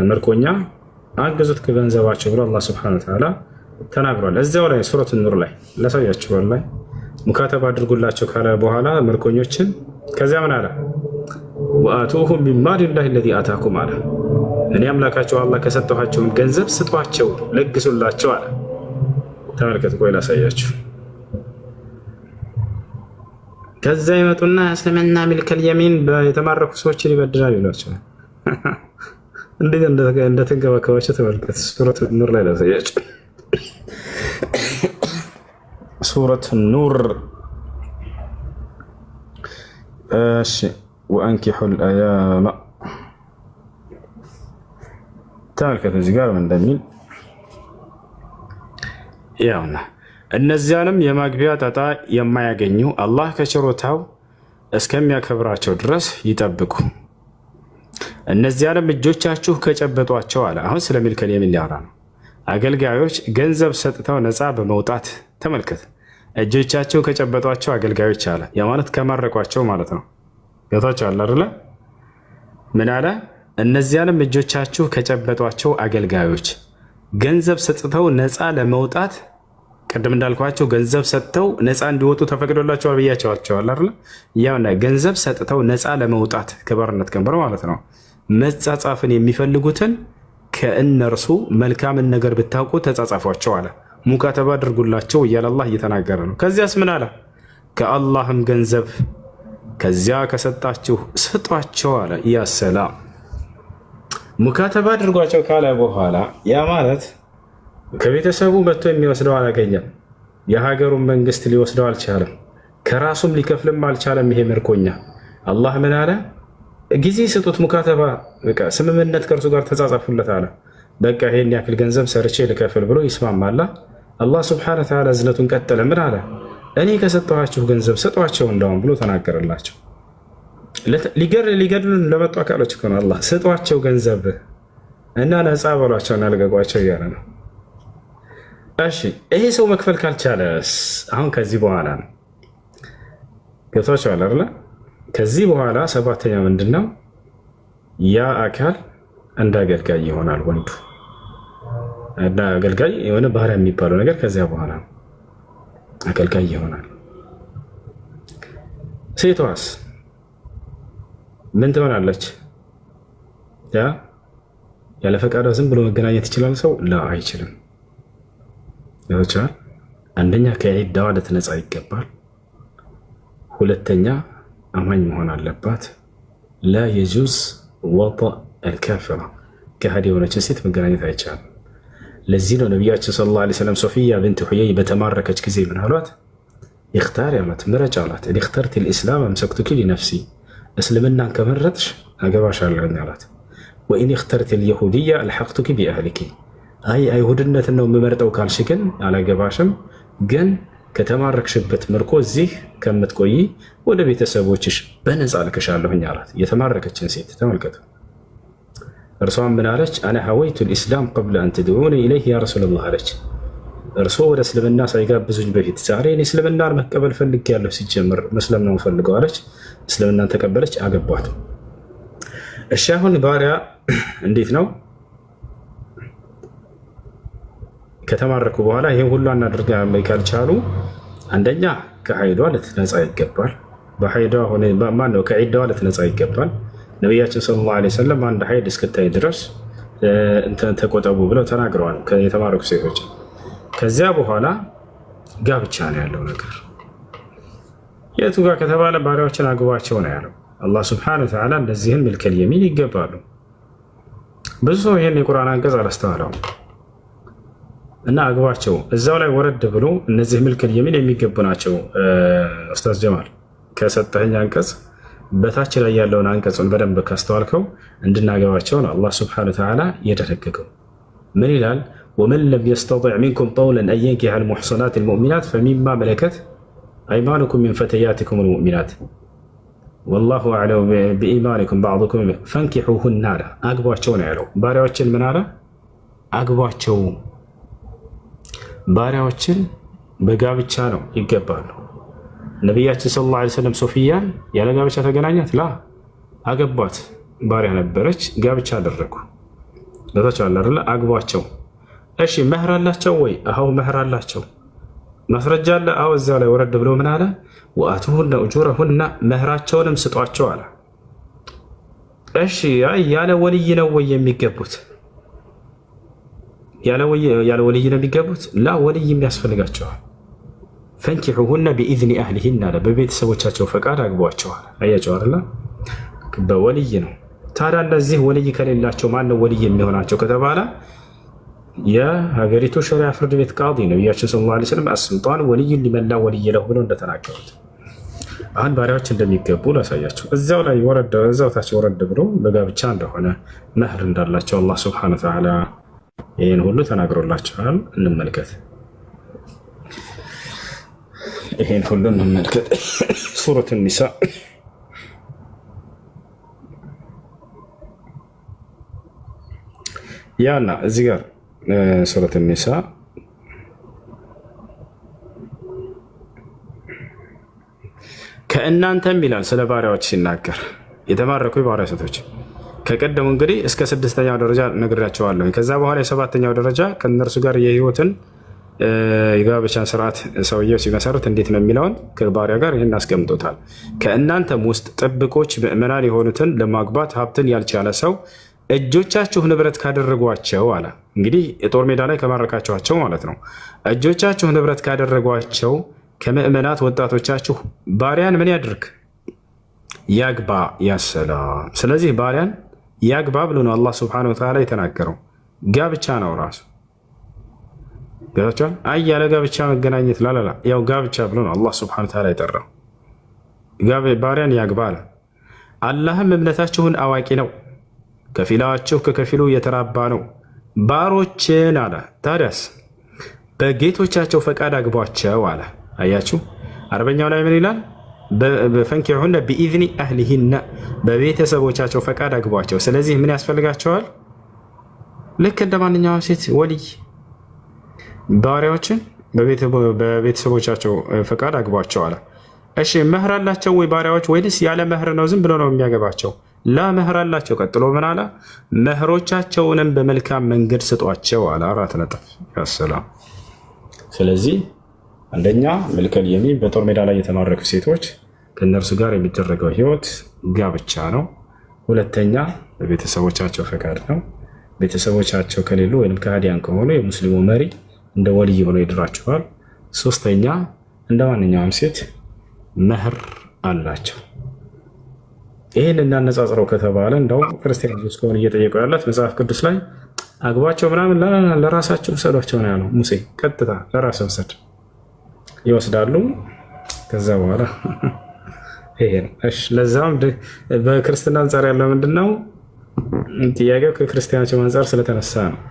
ምርኮኛ አገዙት ከገንዘባቸው ብሎ አላህ ሱብሓነሁ ወተዓላ ተናግሯል። እዚያው ላይ ሱረት ኑር ላይ ላሳያችኋል። ላይ ሙካተብ አድርጉላቸው ካለ በኋላ ምርኮኞችን ከዚያ ምን አለ? ወአቱሁም ሚን ማሊላሂ አለዚ አታኩም አለ። እኔ አምላካቸው አላህ ከሰጠኋቸውን ገንዘብ ስጧቸው፣ ለግሱላቸው አለ። ተመልከቱ። ቆይ ላሳያችሁ። ከዛ ይመጡና እስልምና ሚልከል የሚን የተማረኩ ሰዎችን ይበድላል ይሏቸዋል። እንዴት እንደተንከባከባቸው ተመልከቱ። ሱረት ኑር ላይ ላሳያችሁ። ሱረት ኑር እሺ። ወአንኪሑል አያማ ተመልከቱ። እዚህ ጋር ምን እንደሚል ያውና እነዚያንም የማግቢያ ጣጣ የማያገኙ አላህ ከችሮታው እስከሚያከብራቸው ድረስ ይጠብቁ። እነዚያንም እጆቻችሁ ከጨበጧቸው አለ። አሁን ስለ ሚልከል የሚን ሊያወራ ነው። አገልጋዮች ገንዘብ ሰጥተው ነፃ በመውጣት ተመልከት። እጆቻቸው ከጨበጧቸው አገልጋዮች አለ። ያ ማለት ከማረኳቸው ማለት ነው። ገብቷችኋል አይደለ? ምን አለ? እነዚያንም እጆቻችሁ ከጨበጧቸው አገልጋዮች ገንዘብ ሰጥተው ነፃ ለመውጣት ቅድም እንዳልኳቸው ገንዘብ ሰጥተው ነፃ እንዲወጡ ተፈቅዶላቸዋል ብያቸዋቸዋል አይደል? ያውና ገንዘብ ሰጥተው ነፃ ለመውጣት ከባርነት ቀንበር ማለት ነው መጻጻፍን የሚፈልጉትን ከእነርሱ መልካምን ነገር ብታውቁ ተጻጻፏቸው አለ። ሙካተባ አድርጉላቸው እያለ አላህ እየተናገረ ነው። ከዚያስ ምን አለ? ከአላህም ገንዘብ ከዚያ ከሰጣችሁ ስጧቸው አለ። ያ ሰላም ሙካተባ አድርጓቸው ካለ በኋላ ያ ማለት ከቤተሰቡ መጥቶ የሚወስደው አላገኘም። የሀገሩን መንግስት ሊወስደው አልቻለም። ከራሱም ሊከፍልም አልቻለም። ይሄ ምርኮኛ አላህ ምን አለ? ጊዜ ስጡት፣ ሙካተባ በቃ ስምምነት ከእርሱ ጋር ተጻጻፉለት አለ። በቃ ይሄን ያክል ገንዘብ ሰርቼ ልከፍል ብሎ ይስማማላ። አላህ ስብሐነ ወተዓላ እዝነቱን ቀጠለ። ምን አለ? እኔ ከሰጠኋችሁ ገንዘብ ስጧቸው እንደውም ብሎ ተናገረላቸው። ሊገድሉን ለመጡ አካሎች እኮ ነው አላህ ስጧቸው ገንዘብ እና ነፃ በሏቸውና ልቀቋቸው እያለ ነው። እሺ ይሄ ሰው መክፈል ካልቻለስ? አሁን ከዚህ በኋላ ነው ገብቷቸዋል አይደለ? ከዚህ በኋላ ሰባተኛ ምንድን ነው? ያ አካል እንደ አገልጋይ ይሆናል። ወንዱ እንደ አገልጋይ የሆነ ባህሪያ የሚባለው ነገር ከዚያ በኋላ አገልጋይ ይሆናል። ሴቷስ ምን ትሆናለች? ያለ ፈቃዷ ዝም ብሎ መገናኘት ይችላል ሰው? ላ አይችልም። ይወቻል። አንደኛ ከዒዳዋ ልትነጻ ይገባል። ሁለተኛ አማኝ መሆን አለባት። ላ የጁዝ ወጣእ አልካፊራ ከሃዲ የሆነችን ሴት መገናኘት አይቻልም። ለዚህ ነው ነቢያችን ሰለላሁ ዐለይሂ ወሰለም ሶፊያ ብንት ሁየይ በተማረከች ጊዜ ምን አሏት? ኢኽታሪ አሏት፣ ምረጭ አሏት። ኢኽተርቲ ልእስላም አምሰክቱኪ ሊነፍሲ፣ እስልምናን ከመረጥሽ አገባሻለሁኝ አላት። ወኢን ኢኽተርቲ ልየሁድያ አልሐቅቱኪ ቢአህሊኪ፣ አይ አይሁድነትን ነው የምመርጠው ካልሽ ግን አላገባሽም፣ ግን ከተማረክሽበት ምርኮ እዚህ ከምትቆይ ወደ ቤተሰቦችሽ በነፃ ልክሻለሁኝ አላት። የተማረከችን ሴት ተመልከቱ። እርሷን ምን አለች? አነ ሀወይቱ ልእስላም ቀብለ አን ትድዑኒ ኢለይህ ያ ረሱለላህ አለች። እርሶ ወደ እስልምና ሳይጋብዙኝ በፊት ዛሬ እኔ እስልምናን መቀበል ፈልጌያለሁ፣ ሲጀምር መስለም ነው ፈልገው አለች። እስልምናን ተቀበለች፣ አገቧት። እሺ አሁን ባሪያ እንዴት ነው ከተማረኩ በኋላ ይሄን ሁሉ እናድርጋ ካልቻሉ፣ አንደኛ ከሀይዷ ልትነጻ ይገባል። በሀይዷ ሆነ ማን ነው ከዒዳዋ ልትነጻ ይገባል። ነቢያችን ሰለላሁ ዐለይሂ ወሰለም አንድ ሀይድ እስክታይ ድረስ ተቆጠቡ ብለው ተናግረዋል የተማረኩ ሴቶች። ከዚያ በኋላ ጋብቻ ነው ያለው ነገር። የቱ ጋር ከተባለ ባሪያዎችን አግቧቸው ነው ያለው አላህ ሱብሓነሁ ወተዓላ እንደዚህም ሚልከል የሚን ይገባሉ። ብዙ ሰው ይህን የቁርአን አንቀጽ አላስተዋለውም እና አግባቸው እዛው ላይ ወረድ ብሎ እነዚህ ሚልከል የሚን የሚገቡ ናቸው። ኡስታዝ ጀማል ከሰጠኸኝ አንቀጽ በታች ላይ ያለውን አንቀጹን በደንብ ካስተዋልከው እንድናገባቸው ነው አላህ ሱብሓነሁ ወተዓላ የደነገገው። ምን ይላል? ወመን ለም የስተጢዕ ሚንኩም ጠውለን አን የንኪሐ አልሙሕሰናት አልሙእሚናት ፈሚማ መለከት አይማኑኩም ሚን ፈተያቲኩም አልሙእሚናት ወላሁ አዕለሙ ቢኢማኒኩም ባዕዱኩም ፈንኪሑሁና አለ። አግቧቸው ነው ያለው። ባሪያዎችን ምን አለ? አግቧቸው። ባሪያዎችን በጋብቻ ነው ይገባሉ። ነቢያችን ሰለላሁ ዐለይሂ ወሰለም ሶፊያን ያለ ጋብቻ ተገናኛት? ላ አገቧት። ባሪያ ነበረች፣ ጋብቻ አደረጉ። ለታቻለ አይደለ? አግቧቸው። እሺ መህር አላቸው ወይ? አዎ መህር አላቸው። ማስረጃ አለ? አዎ እዚያው ላይ ወረድ ብሎ ምን አለ? ወአቱሁነ ኡጁረሁነ መህራቸውንም ስጧቸው አለ። እሺ ያለ ወልይ ነው ወይ የሚገቡት? ያለ ወልይ ነው የሚገቡት? ላ ወልይም ያስፈልጋቸዋል። ፈንኪሑሁነ ቢኢዝኒ አህሊሂን አለ። በቤተሰቦቻቸው ፈቃድ አግቧቸዋል። አያቸው አይደለ? በወልይ ነው። ታዲያ እንደዚህ ወልይ ከሌላቸው ማን ነው ወልይ የሚሆናቸው ከተባለ የሀገሪቱ ሸሪዓ ፍርድ ቤት ቃዲ ነቢያችን ሰለላሁ ዐለይሂ ወሰለም አስልጣን ወልዩን ሊመን ላ ወልይ ለሁ ብለው እንደተናገሩት አሁን ባሪያዎች እንደሚገቡ ላሳያቸው። እዛው ላይ እዛው ታች ወረድ ብሎ በጋብቻ እንደሆነ መህር እንዳላቸው አላህ ሱብሓነሁ ወተዓላ ይህን ሁሉ ተናግሮላቸዋል። እንመልከት፣ ይህን ሁሉ እንመልከት። ሱረቱ ኒሳ ያና እዚህ ጋር ሱረቱ ኒሳ ከእናንተም ይላል ስለ ባሪያዎች ሲናገር የተማረኩ የባሪያ ሴቶች ከቀደሙ እንግዲህ እስከ 6ኛው ደረጃ ነግሬያቸዋለሁ። ከዛ በኋላ የ7ኛው ደረጃ ከእነርሱ ጋር የህይወትን የጋብቻን ስርዓት ሰውየው ሲመሰርት እንዴት ነው የሚለውን ከባሪያ ጋር ይህን አስቀምጦታል። ከእናንተም ውስጥ ጥብቆች ምዕመናን የሆኑትን ለማግባት ሀብትን ያልቻለ ሰው እጆቻችሁ ንብረት ካደረጓቸው አለ። እንግዲህ የጦር ሜዳ ላይ ከማረካቸዋቸው ማለት ነው። እጆቻችሁ ንብረት ካደረጓቸው ከምዕመናት ወጣቶቻችሁ ባሪያን ምን ያድርግ? ያግባ። ያሰላም። ስለዚህ ባሪያን ያግባ ብሎ ነው አላህ ሱብሓነሁ ወተዓላ የተናገረው። ጋብቻ ነው ራሱ ገብቷል። አይ ያለ ጋብቻ መገናኘት ላላላ ያው ጋብቻ ብሎ ነው አላህ ሱብሓነሁ ወተዓላ የጠራው። ባሪያን ያግባ አለ። አላህም እምነታችሁን አዋቂ ነው፣ ከፊላችሁ ከከፊሉ የተራባ ነው። ባሮችን አለ ታዲያስ በጌቶቻቸው ፈቃድ አግቧቸው አለ። አያችሁ አረበኛው ላይ ምን ይላል? ፈንኪሑነ ቢኢዝኒ አህሊሂነ በቤተሰቦቻቸው ፈቃድ አግቧቸው። ስለዚህ ምን ያስፈልጋቸዋል? ልክ እንደ ማንኛውም ሴት ወልይ ባሪያዎችን በቤተሰቦቻቸው ፈቃድ አግቧቸው አለ። እሺ መህር አላቸው ወይ ባሪያዎች? ወይንስ ያለ መህር ነው ዝም ብሎ ነው የሚያገባቸው? ላ መህር አላቸው። ቀጥሎ ምን አለ? መህሮቻቸውንም በመልካም መንገድ ስጧቸው አለ። 4 ነጥብ ያሰላም። ስለዚህ አንደኛ መልከል የሚን በጦር ሜዳ ላይ የተማረኩ ሴቶች ከእነርሱ ጋር የሚደረገው ህይወት ጋብቻ ነው። ሁለተኛ በቤተሰቦቻቸው ፈቃድ ነው። ቤተሰቦቻቸው ከሌሉ ወይም ከሃዲያን ከሆኑ የሙስሊሙ መሪ እንደ ወልይ ሆኖ ይድራቸዋል። ሶስተኛ እንደ ማንኛውም ሴት መህር አላቸው። ይህን እናነጻጽረው ከተባለ እንደው ክርስቲያኖች ከሆነ እየጠየቁ ያላት መጽሐፍ ቅዱስ ላይ አግባቸው ምናምን ለራሳቸው ውሰዷቸው ነው ያለው ሙሴ። ቀጥታ ለራስ ውሰድ ይወስዳሉ። ከዛ በኋላ ይሄ ነው። እሺ ለዛም በክርስትና አንጻር ያለው ምንድነው ጥያቄው? ከክርስቲያኖች አንጻር ስለተነሳ ነው።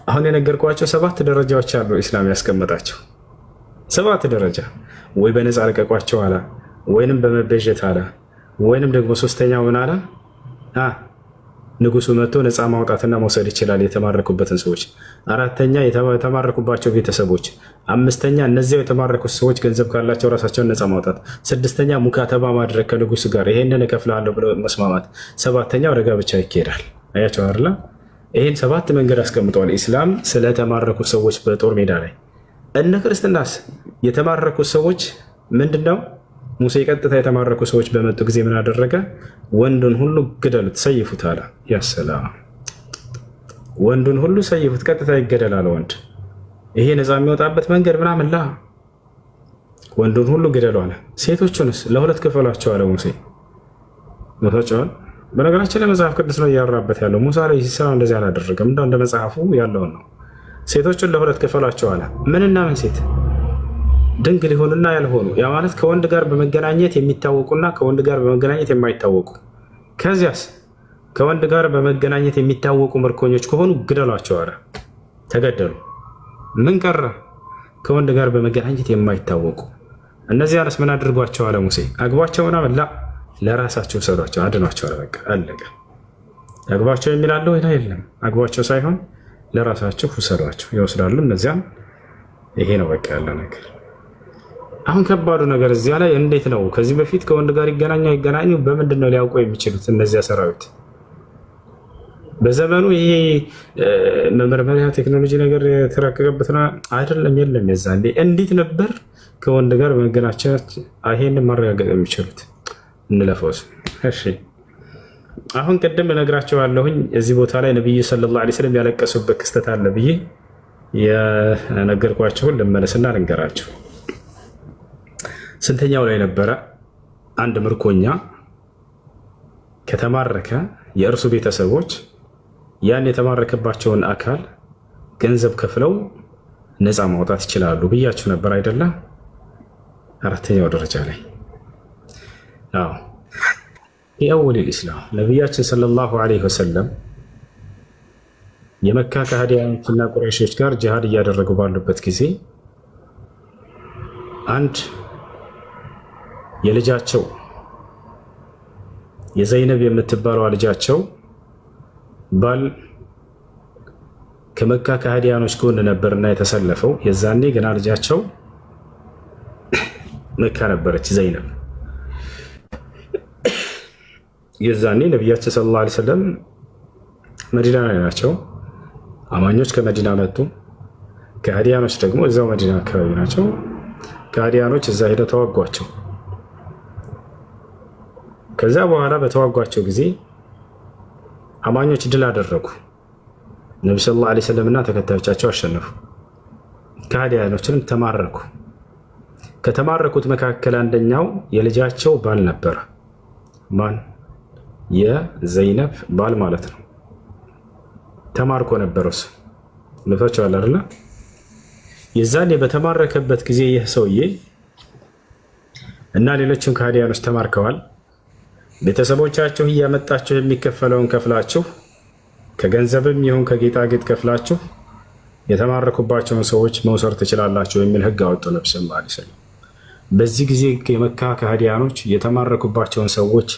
አሁን የነገርኳቸው 7 ደረጃዎች አሉ ኢስላም ያስቀመጣቸው 7 ደረጃ። ወይ በነፃ አልቀቋቸው አለ፣ ወይንም በመበጀት አለ፣ ወይንም ደግሞ ሶስተኛው ምን አለ? ንጉሱ መጥቶ ነፃ ማውጣትና መውሰድ ይችላል የተማረኩበትን ሰዎች። አራተኛ የተማረኩባቸው ቤተሰቦች። አምስተኛ እነዚያው የተማረኩት ሰዎች ገንዘብ ካላቸው ራሳቸውን ነፃ ማውጣት። ስድስተኛ ሙካተባ ማድረግ ከንጉሱ ጋር ይሄንን እከፍላለሁ ብሎ መስማማት። ሰባተኛ ወደ ጋብቻ ይካሄዳል። አያቸው አይደል? ይሄን 7 መንገድ አስቀምጠዋል ኢስላም ስለተማረኩ ሰዎች በጦር ሜዳ ላይ። እነ ክርስትናስ የተማረኩ ሰዎች ምንድነው? ሙሴ ቀጥታ የተማረኩ ሰዎች በመጡ ጊዜ ምን አደረገ? ወንዱን ሁሉ ግደሉት፣ ሰይፉት አለ። ያሰላም ወንዱን ሁሉ ሰይፉት፣ ቀጥታ ይገደላል ወንድ። ይሄ ነፃ የሚወጣበት መንገድ ምናምን ላ ወንዱን ሁሉ ግደሉ አለ። ሴቶቹንስ ለሁለት ክፈሏቸው አለ ሙሴ። ሞታቸዋል። በነገራችን ላይ መጽሐፍ ቅዱስ ነው እያወራበት ያለው። ሙሳ ዓለይሂ ሰላም እንደዚህ አላደረገም። እንደ መጽሐፉ ያለውን ነው። ሴቶቹን ለሁለት ክፈሏቸው አለ። ምንና ምን ሴት? ድንግል ሊሆኑና ያልሆኑ። ያ ማለት ከወንድ ጋር በመገናኘት የሚታወቁና ከወንድ ጋር በመገናኘት የማይታወቁ። ከዚያስ ከወንድ ጋር በመገናኘት የሚታወቁ ምርኮኞች ከሆኑ ግደሏቸው አለ። ተገደሉ። ምን ቀረ? ከወንድ ጋር በመገናኘት የማይታወቁ እነዚያንስ ምን አድርጓቸው አለ ሙሴ? አግቧቸውና መላ ለራሳቸው ሰዷቸው፣ አድኗቸው አለ። በቃ አለቀ። አግቧቸው የሚላለው ወይ የለም። አግቧቸው ሳይሆን ለራሳቸው ውሰዷቸው። ይወስዳሉ። እነዚያም ይሄ ነው በቃ ያለ ነገር። አሁን ከባዱ ነገር እዚያ ላይ እንዴት ነው ከዚህ በፊት ከወንድ ጋር ይገናኙ አይገናኙ በምንድን ነው ሊያውቁ የሚችሉት እነዚያ ሰራዊት? በዘመኑ ይሄ መመርመሪያ ቴክኖሎጂ ነገር የተራቀቀበት አይደለም። የለም። የዛኔ እንዴት ነበር ከወንድ ጋር በመገናኘት ይሄንን ማረጋገጥ የሚችሉት? እንለፈውስ። እሺ አሁን ቅድም እነግራቸዋለሁኝ እዚህ ቦታ ላይ ነብዩ ሰለላሁ ዐለይሂ ወሰለም ያለቀሱበት ክስተት አለ ብዬ የነገርኳቸውን ልመለስና ልንገራቸው። ስንተኛው ላይ ነበረ? አንድ ምርኮኛ ከተማረከ የእርሱ ቤተሰቦች ያን የተማረከባቸውን አካል ገንዘብ ከፍለው ነፃ ማውጣት ይችላሉ ብያችሁ ነበር አይደለ? አራተኛው ደረጃ ላይ አዎ የአወል ኢስላም ነቢያችን ሰለላሁ ዐለይሂ ወሰለም የመካ ከሃዲያኖችና ቁረይሾች ጋር ጂሃድ እያደረጉ ባሉበት ጊዜ አንድ የልጃቸው የዘይነብ የምትባለው ልጃቸው ባል ከመካ ከሃዲያኖች ጎን ነበርና የተሰለፈው። የዛኔ ገና ልጃቸው መካ ነበረች ዘይነብ። የዛኔ ነቢያችን ሰለላሁ ዐለይሂ ወሰለም መዲና ላይ ናቸው። አማኞች ከመዲና መጡ። ከሃዲያኖች ደግሞ እዛው መዲና አካባቢ ናቸው። ከሃዲያኖች እዛ ሄደው ተዋጓቸው። ከዛ በኋላ በተዋጓቸው ጊዜ አማኞች ድል አደረጉ። ነቢ ሰለላሁ ዐለይሂ ወሰለምና ተከታዮቻቸው አሸነፉ። ከሃዲያኖችንም ተማረኩ። ከተማረኩት መካከል አንደኛው የልጃቸው ባል ነበረ። ማን? የዘይነብ ባል ማለት ነው። ተማርኮ ነበረ እሱ። ልፋቸዋል አይደለ? የዛኔ በተማረከበት ጊዜ ይህ ሰውዬ እና ሌሎችም ከሃዲያኖች ተማርከዋል። ቤተሰቦቻችሁ እያመጣችሁ የሚከፈለውን ከፍላችሁ ከገንዘብም ይሁን ከጌጣጌጥ ከፍላችሁ የተማረኩባቸውን ሰዎች መውሰድ ትችላላችሁ የሚል ሕግ አወጡ ነብዩ ሰለላሁ ዐለይሂ ወሰለም። በዚህ ጊዜ የመካ ከሃዲያኖች የተማረኩባቸውን ሰዎች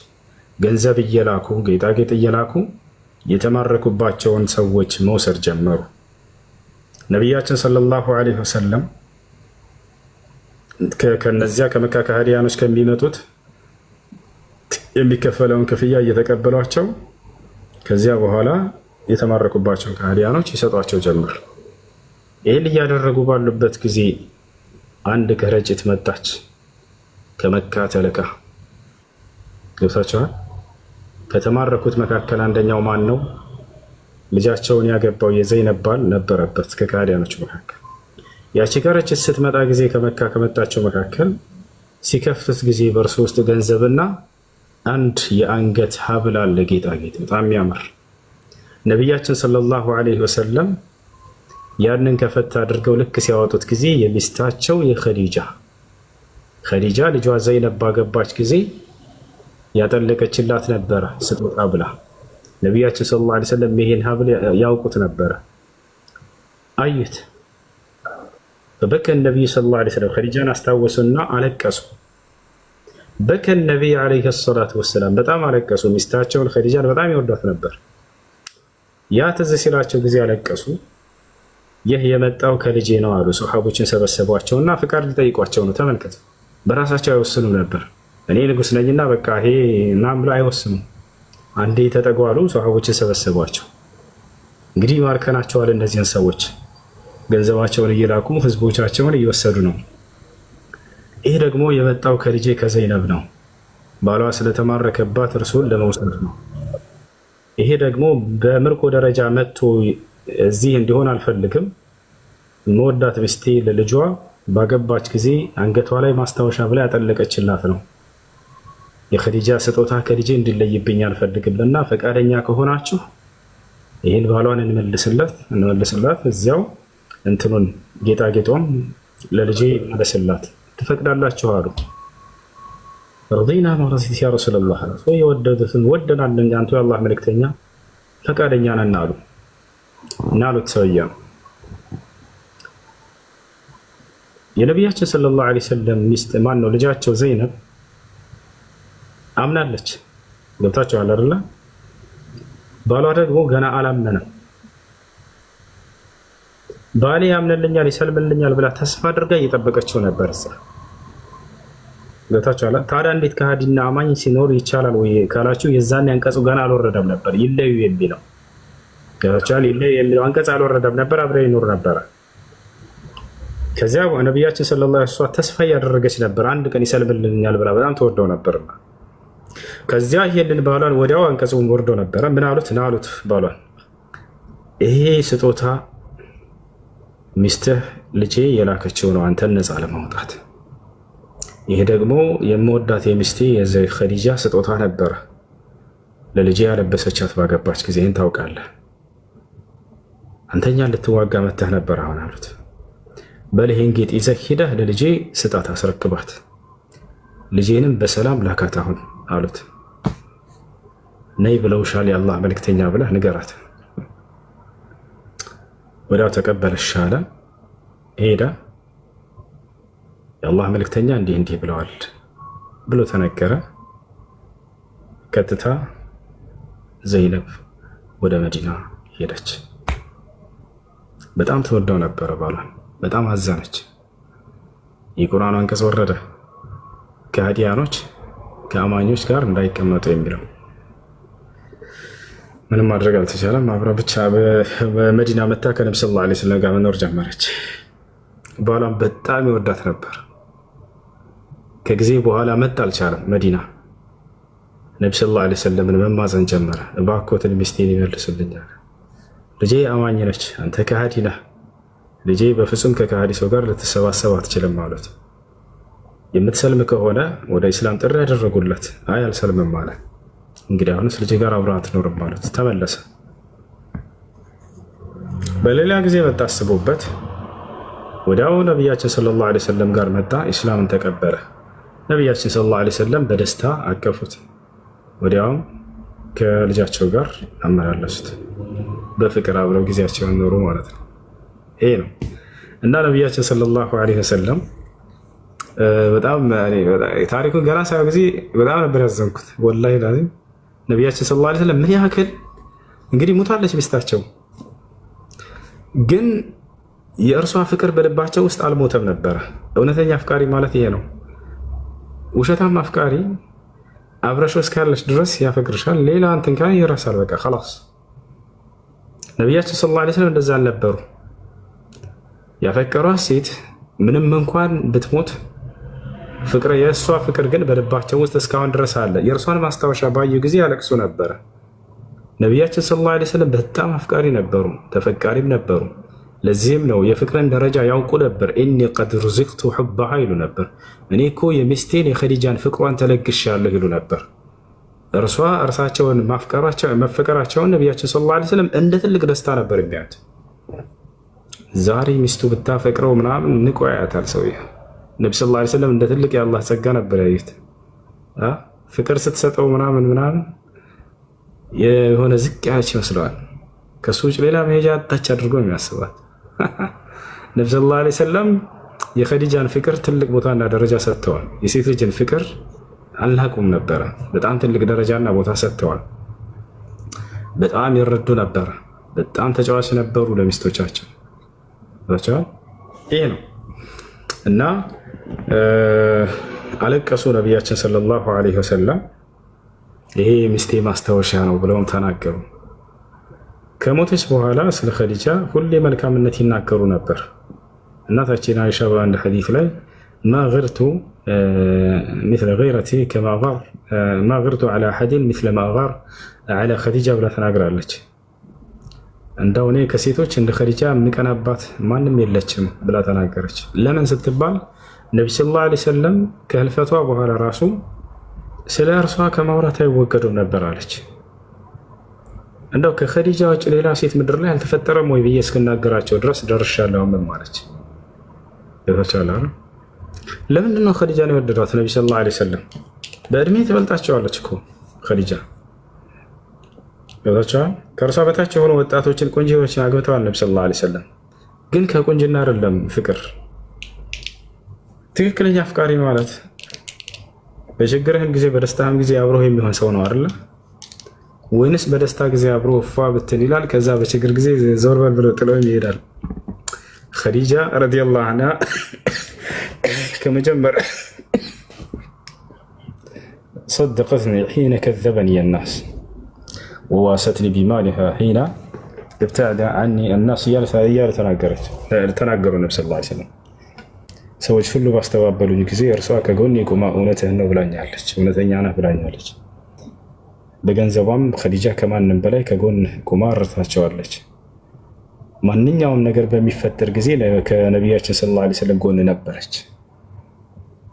ገንዘብ እየላኩ ጌጣጌጥ እየላኩ የተማረኩባቸውን ሰዎች መውሰድ ጀመሩ። ነቢያችን ሰለላሁ ዐለይሂ ወሰለም ከነዚያ ከመካ ከሃዲያኖች ከሚመጡት የሚከፈለውን ክፍያ እየተቀበሏቸው ከዚያ በኋላ የተማረኩባቸው ከሃዲያኖች ይሰጧቸው ጀመር። ይህን እያደረጉ ባሉበት ጊዜ አንድ ከረጢት መጣች ከመካ ተልካ። ገብታችኋል? ከተማረኩት መካከል አንደኛው ማን ነው? ልጃቸውን ያገባው የዘይነብ ባል ነበረበት ከከሃዲያኖች መካከል። ያቺ ከረጢት ስትመጣ ጊዜ ከመካ ከመጣቸው መካከል ሲከፍቱት ጊዜ በእርሱ ውስጥ ገንዘብና አንድ የአንገት ሀብል አለ፣ ጌጣጌጥ በጣም የሚያምር። ነቢያችን ሰለላሁ ዐለይሂ ወሰለም ያንን ከፈት አድርገው ልክ ሲያወጡት ጊዜ የሚስታቸው የኸዲጃ ልጇ ዘይነብ ባገባች ጊዜ ያጠለቀችላት ነበረ ስጦታ ብላ። ነቢያችን ሰለላሁ ዐለይሂ ወሰለም ይሄን ሀብል ያውቁት ነበረ። አዩት። በበከን ነቢይ ሰለላሁ ዐለይሂ ወሰለም ኸዲጃን አስታወሱና አለቀሱ። በከን ነቢይ ዐለይሂ ሰላቱ ወሰላም በጣም አለቀሱ። ሚስታቸውን ኸዲጃን በጣም ይወዷት ነበር። ያ ትዝ ሲላቸው ጊዜ አለቀሱ። ይህ የመጣው ከልጄ ነው አሉ። ሶሐቦችን ሰበሰቧቸውና ፍቃድ ሊጠይቋቸው ነው። ተመልከቱ። በራሳቸው አይወስኑም ነበር። እኔ ንጉስ ነኝና በቃ ይሄ ናም ብለው አይወስኑም። አንዴ ተጠጓሉ። ሶሐቦችን ሰበሰቧቸው። እንግዲህ ማርከናቸዋል እነዚህን ሰዎች፣ ገንዘባቸውን እየላኩ ህዝቦቻቸውን እየወሰዱ ነው። ይህ ደግሞ የመጣው ከልጄ ከዘይነብ ነው። ባሏ ስለተማረከባት እርሱን ለመውሰድ ነው። ይሄ ደግሞ በምርኮ ደረጃ መጥቶ እዚህ እንዲሆን አልፈልግም። መወዳት ሚስቴ ለልጇ ባገባች ጊዜ አንገቷ ላይ ማስታወሻ ብላ ያጠለቀችላት ነው። የኸዲጃ ስጦታ ከልጄ እንዲለይብኝ አልፈልግምና ፈቃደኛ ከሆናችሁ ይህን ባሏን እንመልስላት፣ እዚያው እንትኑን ጌጣጌጧን ለልጄ መለስላት ትፈቅዳላችሁ አሉ። ረዲና ማረሲት ያ ረሱላህ የወደዱትን ወደናል አንቱ የአላህ መልእክተኛ ፈቃደኛ ነን አሉ እና አሉት ሰውዬው የነቢያችን ሰለላሁ ዐለይሂ ወሰለም ሚስት ማን ነው ልጃቸው ዘይነብ አምናለች። ገብታችኋል አይደለ? ባሏ ደግሞ ገና አላመነም። ባሌ ያምንልኛል ይሰልምልኛል ብላ ተስፋ አድርጋ እየጠበቀችው ነበር። ገብታችኋል? ታዲያ እንዴት ከሃዲና አማኝ ሲኖር ይቻላል ወይ ካላችሁ የዛኔ አንቀጹ ገና አልወረደም ነበር። ይለዩ የሚለው ገብታችኋል? ይለዩ የሚለው አንቀጽ አልወረደም ነበር፣ አብረው ይኖር ነበር። ከዚያ ነቢያችን ሰለላሁ ዐለይሂ ወሰለም ተስፋ እያደረገች ነበር፣ አንድ ቀን ይሰልምልኛል ብላ በጣም ተወደው ነበርና ከዚያ ይሄንን ባሏን ወዲያው አንቀጹ ወርዶ ነበረ። ምን አሉት? ናሉት ባሏን ይሄ ስጦታ ሚስትህ ልጄ የላከችው ነው አንተን ነፃ ለማውጣት። ይሄ ደግሞ የምወዳት የሚስቴ የዘይ ኸዲጃ ስጦታ ነበረ ለልጄ ያለበሰቻት ባገባች ጊዜ ይህን ታውቃለህ። አንተኛ ልትዋጋ መተህ ነበር አሁን አሉት። በል ይሄን ጌጥ ይዘህ ሂደህ ለልጄ ስጣት፣ አስረክባት፣ ልጄንም በሰላም ላካት አሁን አሉት። ነይ ብለውሻል የአላህ መልክተኛ ብለህ ንገራት። ወዲያው ተቀበለሽ አለ። ሄዳ የአላህ መልክተኛ እንዲህ እንዲህ ብለዋል ብሎ ተነገረ። ቀጥታ ዘይነብ ወደ መዲና ሄደች። በጣም ተወደው ነበረ ባሏን፣ በጣም አዘነች። የቁርአኑ አንቀጽ ወረደ ከሃዲያኖች ከአማኞች ጋር እንዳይቀመጡ የሚለው ምንም ማድረግ አልተቻለም። አብራ ብቻ በመዲና መታ ከነብዩ ሰለላሁ ዐለይሂ ወሰለም ጋር መኖር ጀመረች። ባሏን በጣም ይወዳት ነበር። ከጊዜ በኋላ መጣ አልቻለም መዲና። ነብዩ ሰለላሁ ዐለይሂ ወሰለምን መማፀን ጀመረ። እባክዎትን ሚስቴን ይመልሱልኛል። ልጄ አማኝ ነች፣ አንተ ከሃዲ ነህ። ልጄ በፍጹም ከከሃዲ ሰው ጋር ልትሰባሰብ አትችልም ማለት የምትሰልም ከሆነ ወደ ኢስላም ጥሪ ያደረጉለት። አይ አልሰልምም ማለት እንግዲህ አሁንስ ልጄ ጋር አብረህ አትኖርም ማለት ተመለሰ። በሌላ ጊዜ መጣ አስቦበት። ወዲያው ነቢያችን ሰለላሁ ዐለይሂ ወሰለም ጋር መጣ፣ ኢስላምን ተቀበለ። ነቢያችን ሰለላሁ ዐለይሂ ወሰለም በደስታ አቀፉት። ወዲያውም ከልጃቸው ጋር አመላለሱት። በፍቅር አብረው ጊዜያቸውን ኖሩ ማለት ነው። ይሄ ነው እና ነቢያችን ሰለላሁ ዐለይሂ ወሰለም በጣም ታሪኩን ገና ሳየው ጊዜ በጣም ነበር ያዘንኩት። ወላሂ ላዚም ነቢያችን ሰለላሁ ዐለይሂ ወሰለም ምን ያክል እንግዲህ ሙታለች ሚስታቸው፣ ግን የእርሷ ፍቅር በልባቸው ውስጥ አልሞተም ነበረ። እውነተኛ አፍቃሪ ማለት ይሄ ነው። ውሸታም አፍቃሪ አብረሽ እስካለች ድረስ ያፈቅርሻል፣ ሌላ እንትን ካለ ይረሳል። በቃ خلاص። ነቢያችን ሰለላሁ ዐለይሂ ወሰለም እንደዛ አልነበሩ። ያፈቀሯት ሴት ምንም እንኳን ብትሞት ፍቅር የእሷ ፍቅር ግን በልባቸው ውስጥ እስካሁን ድረስ አለ። የእርሷን ማስታወሻ ባዩ ጊዜ ያለቅሱ ነበረ። ነቢያችን ሰለላሁ ዐለይሂ ወሰለም በጣም አፍቃሪ ነበሩ፣ ተፈቃሪም ነበሩ። ለዚህም ነው የፍቅርን ደረጃ ያውቁ ነበር። ኢኒ ቀድ ሩዚቅቱ ሑበሃ ይሉ ነበር። እኔ እኮ የሚስቴን የኸዲጃን ፍቅሯን ተለግሻለሁ ይሉ ነበር። እርሷ እርሳቸውን መፈቀራቸውን ነቢያችን ሰለላሁ ዐለይሂ ወሰለም እንደ ትልቅ ደስታ ነበር የሚያዩት። ዛሬ ሚስቱ ብታፈቅረው ምናምን ንቆ ያያታል ሰውዬ። ነብዩ ሰለላሁ ዐለይሂ ወሰለም እንደ ትልቅ የአላህ ጸጋ ነበር ያዩት። ፍቅር ስትሰጠው ምናምን የሆነ ዝቅ ያለች ይመስለዋል። ከሱ ውጭ ሌላ መሄጃ አጣች አድርጎ የሚያስባት ነብዩ ሰለላሁ ዐለይሂ ወሰለም የኸዲጃን ፍቅር ትልቅ ቦታና ደረጃ ሰጥተዋል። የሴት ልጅን ፍቅር አልናቁም ነበረ። በጣም ትልቅ ደረጃና ቦታ ሰጥተዋል። በጣም ይረዱ ነበረ። በጣም ተጫዋች ነበሩ ለሚስቶቻቸው። ይሄ ነው እና አለቀሱ ነቢያችን ሰለላሁ ዐለይሂ ወሰለም። ይሄ ሚስቴ ማስታወሻ ነው ብለውም ተናገሩ። ከሞተች በኋላ ስለ ኸዲጃ ሁሌ መልካምነት ይናገሩ ነበር። እናታችን አይሻ በአንድ ሐዲስ ላይ ማ ግርቱ مثل غيرتي كما غار ما غرت على أحد مثل ما غار على ኸዲጃ ብላ ተናግራለች። እንደው እኔ ከሴቶች እንደ ኸዲጃ የሚቀናባት ማንም የለችም ብላ ተናገረች። ለምን ስትባል ነቢ ሰለላሁ ዐለይሂ ወሰለም ከህልፈቷ በኋላ ራሱ ስለ እርሷ ከማውራት አይወገዱም ነበር አለች። እንደው ከኸዲጃ ውጭ ሌላ ሴት ምድር ላይ አልተፈጠረም ወይ ብዬ እስክናገራቸው ድረስ ደርሻለሁ። ምን ማለች ይተቻለ። ለምንድን ነው ኸዲጃን የወደዷት ነቢ ሰለላሁ ዐለይሂ ወሰለም? በእድሜ ትበልጣቸዋለች እኮ ኸዲጃ ይተቻለ። ከእርሷ በታች የሆኑ ወጣቶችን ቆንጆዎችን አግብተዋል ነቢ ሰለላሁ ዐለይሂ ወሰለም። ግን ከቁንጅና አይደለም ፍቅር። ትክክለኛ አፍቃሪ ማለት በችግርህም ጊዜ በደስታህም ጊዜ አብሮህ የሚሆን ሰው ነው አይደለ? ወይንስ በደስታ ጊዜ አብሮ ፏ ብትል ይላል፣ ከዛ በችግር ጊዜ ዞር በል ብሎ ጥሎ ይሄዳል። ኸዲጃ ረዲየላሁ ዐንሃ ከመጀመሪያ صدقتني حين كذبني الناس وواستني بمالها حين ابتعد عني الناس እያለ ተናገሩ ነብዩ ሰለላሁ ዐለይሂ ወሰለም። ሰዎች ሁሉ ባስተባበሉኝ ጊዜ እርሷ ከጎኔ ቆማ እውነትህን ነው ብላኛለች፣ እውነተኛ ነህ ብላኛለች። በገንዘቧም ኸዲጃ ከማንም በላይ ከጎን ቆማ ረድታቸዋለች። ማንኛውም ነገር በሚፈጠር ጊዜ ከነቢያችን ሰለላሁ ዐለይሂ ወሰለም ጎን ነበረች።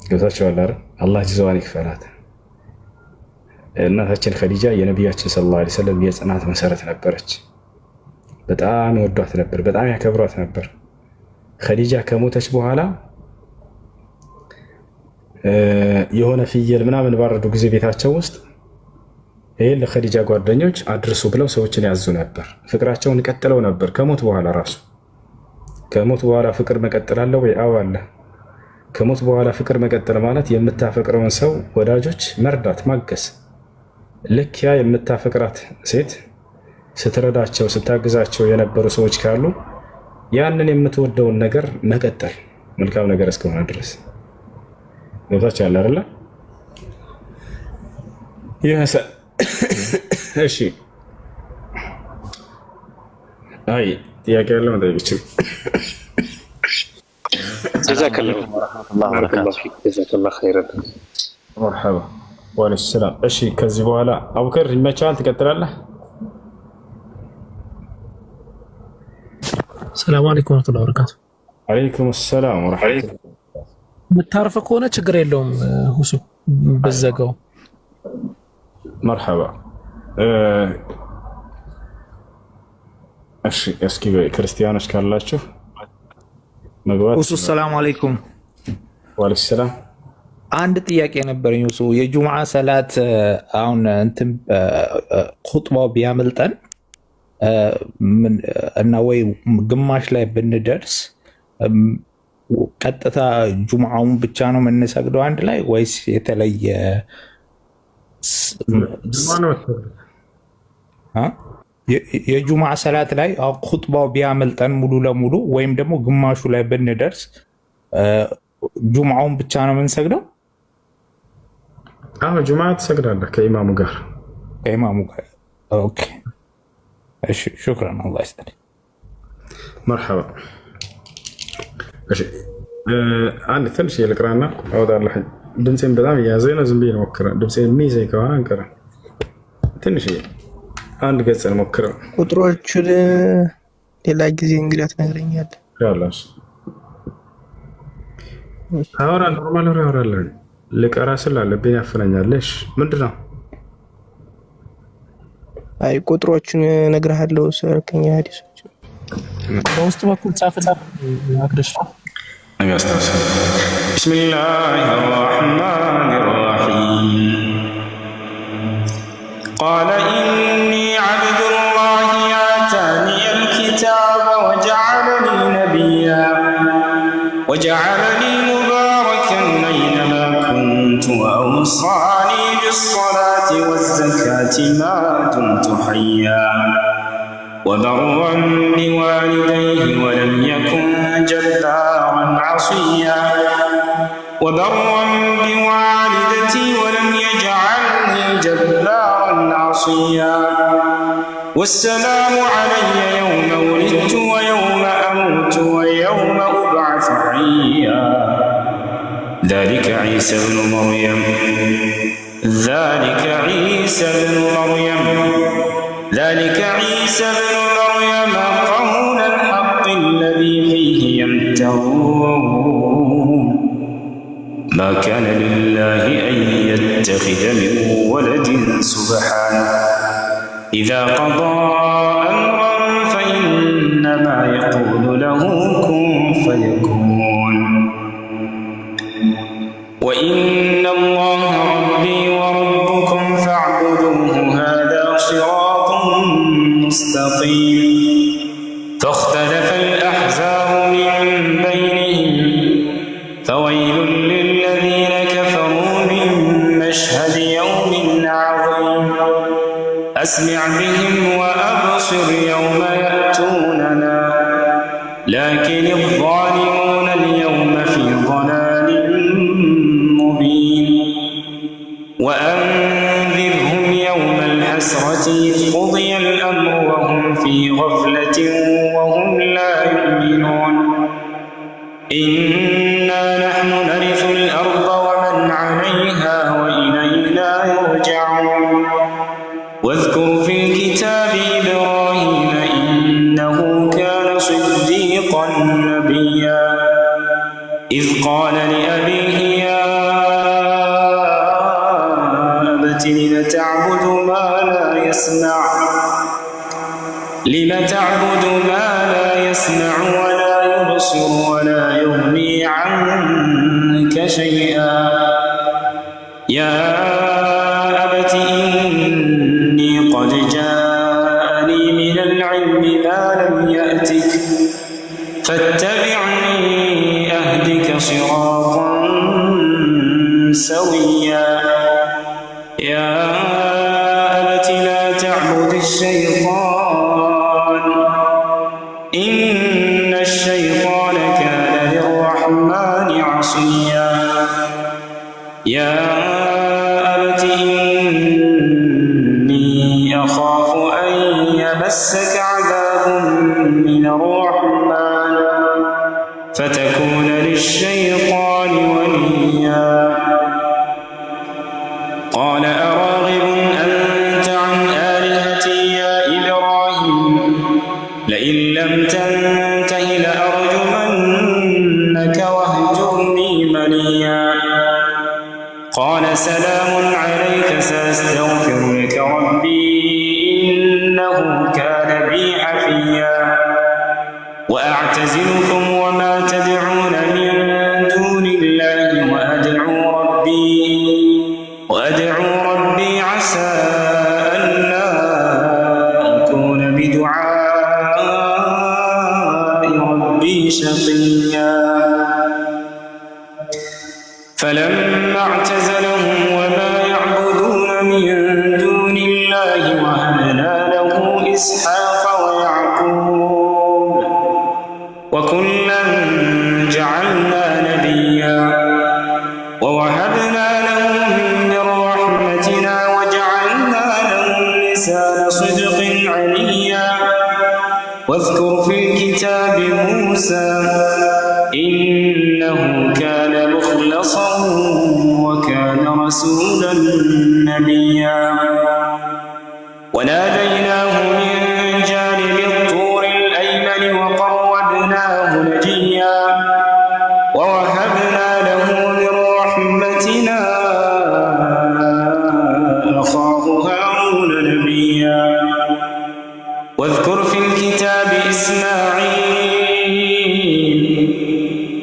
ገብታችኋል አይደል? አላህ ጅዛዋን ይክፈላት። እናታችን ኸዲጃ የነቢያችን ሰለላሁ ዐለይሂ ወሰለም የጽናት መሰረት ነበረች። በጣም ይወዷት ነበር፣ በጣም ያከብሯት ነበር። ኸዲጃ ከሞተች በኋላ የሆነ ፍየል ምናምን ባረዱ ጊዜ ቤታቸው ውስጥ ይሄን ለኸዲጃ ጓደኞች አድርሱ ብለው ሰዎችን ያዙ ነበር። ፍቅራቸውን ቀጥለው ነበር ከሞት በኋላ ራሱ። ከሞት በኋላ ፍቅር መቀጠል አለ ወይ? አዎ አለ። ከሞት በኋላ ፍቅር መቀጠል ማለት የምታፈቅረውን ሰው ወዳጆች መርዳት፣ ማገዝ። ልክ ያ የምታፈቅራት ሴት ስትረዳቸው ስታግዛቸው የነበሩ ሰዎች ካሉ ያንን የምትወደውን ነገር መቀጠል፣ መልካም ነገር እስከሆነ ድረስ ገብታችሁ ያለ አይደለ? እሺ፣ አይ ጥያቄ ያለ መጠየቅ ይችላል። ጀዛከላሁ ኸይረን። መርሐባ ወአለይኩም ሰላም። እሺ፣ ከዚህ በኋላ አቡከር ይመቻል፣ ትቀጥላለህ። ሰላም አለይኩም ወራህመቱላሂ ወበረካቱ። አለይኩም ሰላም ወራህመቱላሂ። የምታርፍ ከሆነ ችግር የለውም ሁሱ በዘጋው። መርሐባ። እሺ፣ እስኪ ክርስቲያኖች ካላችሁ መግባት። ሁሱ ሰላም አለይኩም። ወአለይኩም ሰላም። አንድ ጥያቄ ነበረኝ ሁሱ። የጁምዓ ሰላት አሁን እንትን ኹጥባው ቢያመልጠን እና ወይ ግማሽ ላይ ብንደርስ ቀጥታ ጁምዓውን ብቻ ነው የምንሰግደው አንድ ላይ ወይስ የተለየ? የጁምዓ ሰላት ላይ ኹጥባው ቢያመልጠን ሙሉ ለሙሉ ወይም ደግሞ ግማሹ ላይ ብንደርስ ጁምዓውን ብቻ ነው የምንሰግደው? አዎ ጁምዓ ትሰግዳለህ ከኢማሙ ጋር። ኦኬ እሺ፣ ሹክራን። አላህ ይስጥልኝ። መርሐባ። እሺ፣ አንድ ትንሽ ልቅራና አወጣለሁ። ድምፄን በጣም እያዘኝ ነው። ዝም ብዬ ነው ሞክረው። ድምፄን የሚይዘኝ ከሆነ አንቀር። ትንሽ አንድ ገጽ ነው ሞክረው። ቁጥሮቹን ሌላ ጊዜ እንግዲህ ትነግረኛለህ። ያላስ አወራ ኖርማል ነው ያወራለሁ። ልቀራ ስላለብኝ ያፈናኛለሽ። ምንድን ነው? አይ ቁጥሮቹን እነግርሃለሁ። ሰርከኛ ሐዲሶች በውስጥ በኩል ጻፍ አክረሽ ቢስሚላሂ ረህማኒ ረሂም ቃለ ኢኒ ዐብዱላሂ አታኒየል ኪታበ ወጀዐለኒ ነቢያ ወጀዐለኒ ሙባረከን አይነማ ኩንቱ ወአውሳኒ ቢስሰላቲ ወዘካቲ ማ ዱምቱ ሐያ وبرا بوالديه ولم يكن جبارا عصيا وبرا بوالدتي ولم يجعلني جبارا عصيا والسلام علي يوم ولدت ويوم أموت ويوم أبعث حيا ذلك عيسى بن مريم ذلك عيسى ابن مريم قول الحق الذي فيه يمترون ما كان لله أن يتخذ من ولد سبحانه إذا قضى أمرا فإنما يقول له كن فيكون وإن الله ربي وربكم فاعبدوه هذا صراط مستقيم فاختلف الأحزاب من بينهم فويل للذين كفروا من مشهد يوم عظيم أسمع بهم وأبصر يوم يأتوننا لكن الظالمون اليوم في ضلال مبين وأنذرهم يوم الحسرة إذ قضي الأمر وهم في غفلة وهم لا يؤمنون إنا نحن نرث الأرض ومن عليها وإلينا يرجعون واذكر في الكتاب إبراهيم إنه كان صديقا نبيا إذ قال لأبيه يا أبت لم تعبد ما لا يسمع ولا يبصر ولا يغني عنك شيئا يا أبت إني قد جاءني من العلم ما لم يأتك فاتبعني أهدك صراطا سويا يا أبت لا تعبد الشيطان إن الشيطان كان للرحمن عصيا يا أبت إني أخاف أن يمسك عذاب من الرحمن فتكون للشيطان وليا قال أراغب أنت عن آلهتي يا إبراهيم لئن لم تنته لأرجمنك واهجرني مليا قال سلام عليك سأستغفر لك ربي إنه كان بي حفيا وأعتزلكم وما تدعون من دون الله وأدعو ربي عسى ألا أكون بدعاء ربي شقيا فلما اعتزلهم وما يعبدون من دون الله وهبنا له إسحاق ويعقوب وكلا جعلنا نبيا ووهبنا لهم من رحمتنا وجعلنا لهم لسان صدق عليا واذكر في الكتاب موسى إنه كان مخلصا وكان رسولا نبيا وناديناه من جانب الطور الأيمن وقربناه نجيا ووهبنا له من رحمتنا أخاه هارون نبيا واذكر في الكتاب إسماعيل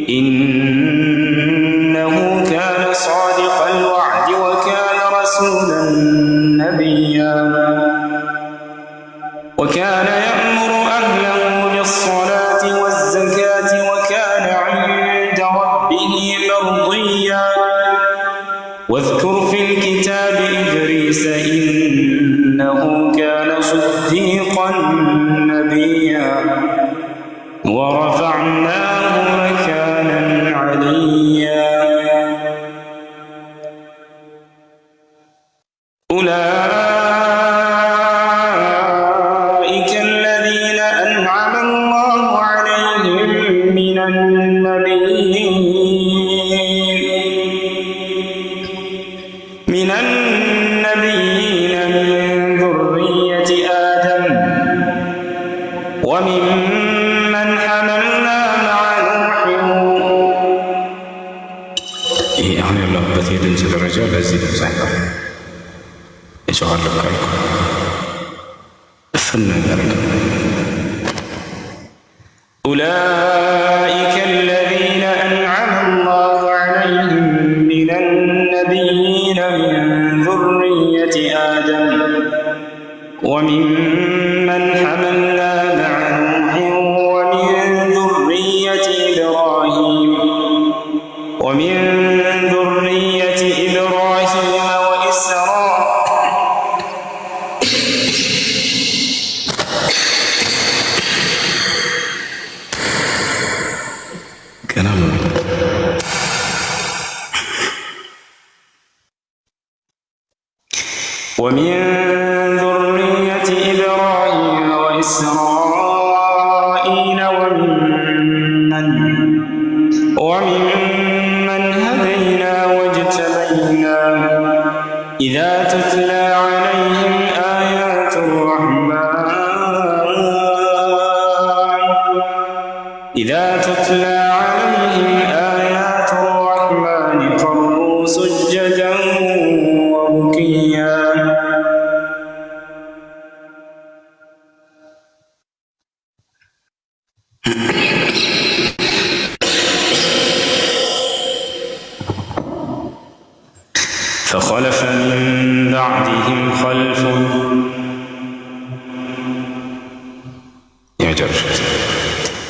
إنه كان صادق الوعد وكان رسولا نبيا وكان يأمر أهله بالصلاة والزكاة وكان عند ربه مرضيا واذكر في الكتاب إدريس إنه كان صديقا نبيا ورفعناه مكانا عليا أولئك الذين أنعم الله عليهم من النبيين من ذرية آدم ደረጃ በዚህ ድምፅ አይቀር የጨዋለሁ ካልኩ እፍን ያደረገ أولئك الذين أنعم الله عليهم من النبيين من ذرية آدم وممن حملنا مع نوح ومن ذرية إبراهيم وإسرائيل وممن هدينا واجتبينا إذا تتلى عليهم آيات الرحمن خروا سجدا وبكيا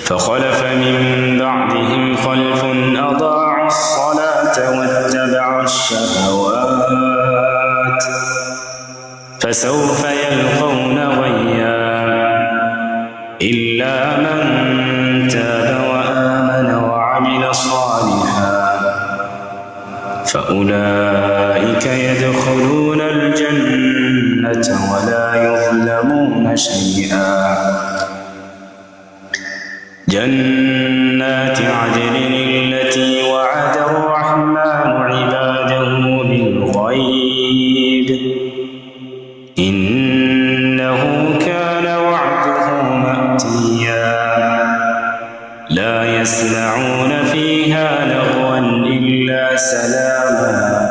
فخلف من بعدهم خلف أضاعوا الصلاة واتبعوا الشهوات فسوف يلقون غيا إلا من تاب وآمن وعمل صالحا فأولئك يدخلون الجنة ولا يظلمون شيئا جنات عدن التي وعد الرحمن عباده بالغيب إنه كان وعده مأتيا لا يسمعون فيها لغوا إلا سلاما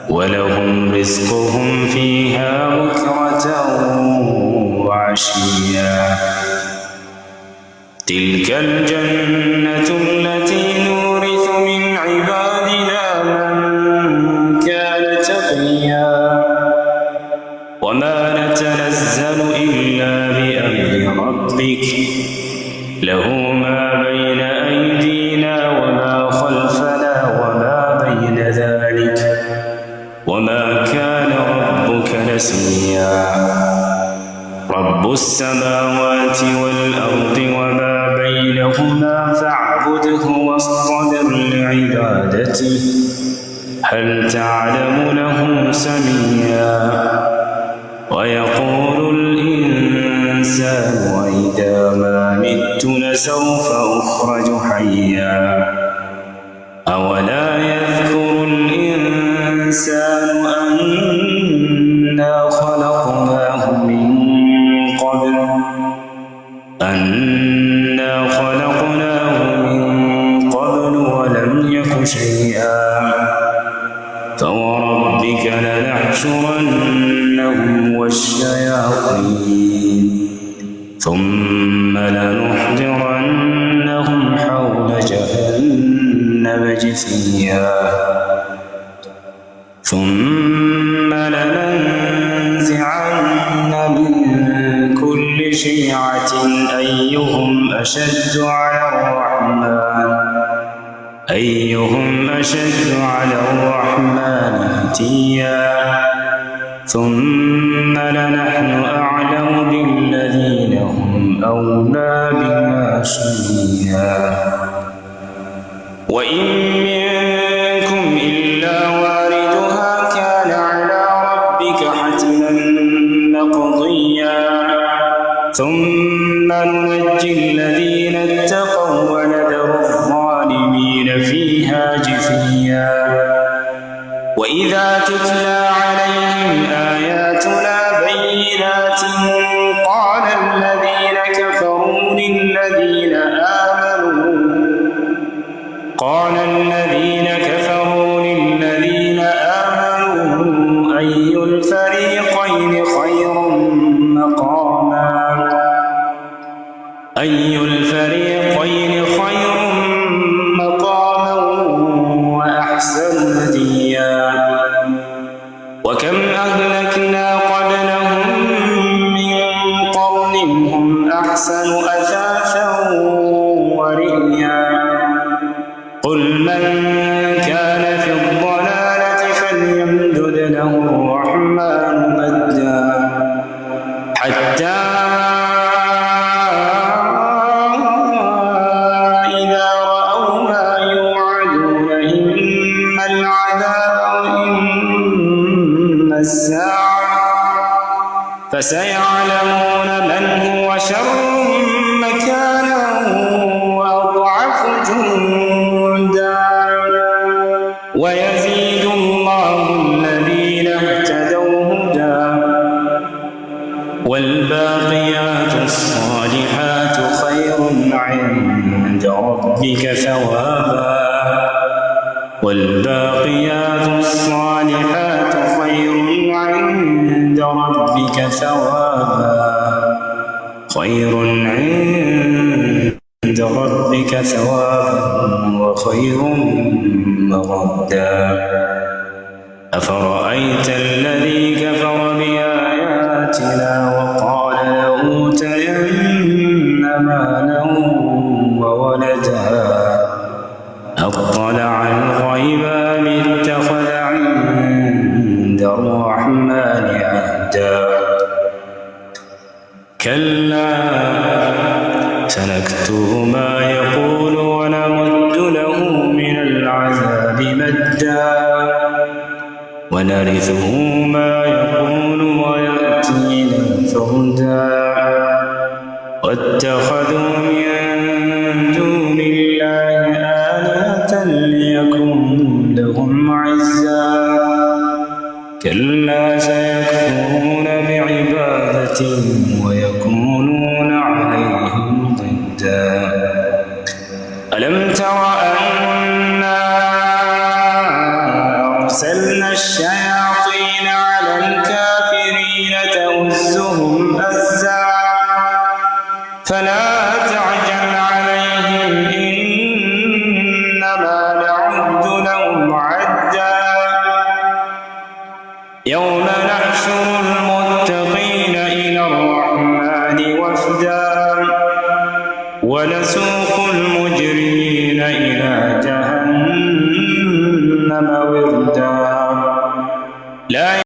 ولهم رزقهم فيها بكرة وعشيا تلك الجنة التي نورث من عبادنا من كان تقيا وما نتنزل إلا بأمر ربك له ما بين أيدينا وما خلفنا وما بين ذلك وما كان ربك نسيا رب السماوات والأرض وما بينهما فاعبده واصطبر لعبادته هل تعلم له سميا ويقول الإنسان وإذا ما مت لسوف أخرج حيا أولا يذكر الإنسان أنا خلقناه من قبل ولم يك شيئا فوربك لنحشرنهم والشياطين ثم لنحضرنهم حول جهنم جثيا ثم لننزعن من كل شيعة أيهم أشد على الرحمن عتيا ثم لنحن أعلم بالذين هم أولى بها صليا وإن منكم إلا واردها كان على ربك حتما مقضيا ثم ننجي الذين اتقوا ونذر الظالمين فيها جثيا وإذا تتلى عليهم آياتنا بينات قال الذين كفروا للذين وكم أهلكنا قبلهم من قرن هم أحسن أثاثا ورئيا قل من كان في الضلالة فليمدد له الرحمن مدا حتى إذا رأوا ما يوعدون إما العذاب وإما الساعة فسيعلمون من هو شر مكانا وأضعف جندا ويزيد الله الذين اهتدوا هدى والباقيات الصالحات خير عند ربك ثوابا والباقيات الصالحات خير عند ربك ثوابا خير عند ربك ثوابا وخير مردا أفرأيت الذي كفر بآياتنا وقال لأوتين مالا وولدا أطلع الغيب أم اتخذ عند الرحمن عهدا كلا سنكتب ما يقول ونمد له من العذاب مدا ونرثه ما يقول ويأتينا فردا واتخذوا من دون الله آلهة ليكونوا لهم عزا كلا سيكفرون بعبادتهم ويكونون عليهم ضدا ألم تر أنا أرسلنا الشياطين على الكافرين تؤزهم أزا فلا تعجل عليهم إنما نعد لهم عدا يوم نحشر المتقين إلى الرحمن وفدا ونسوق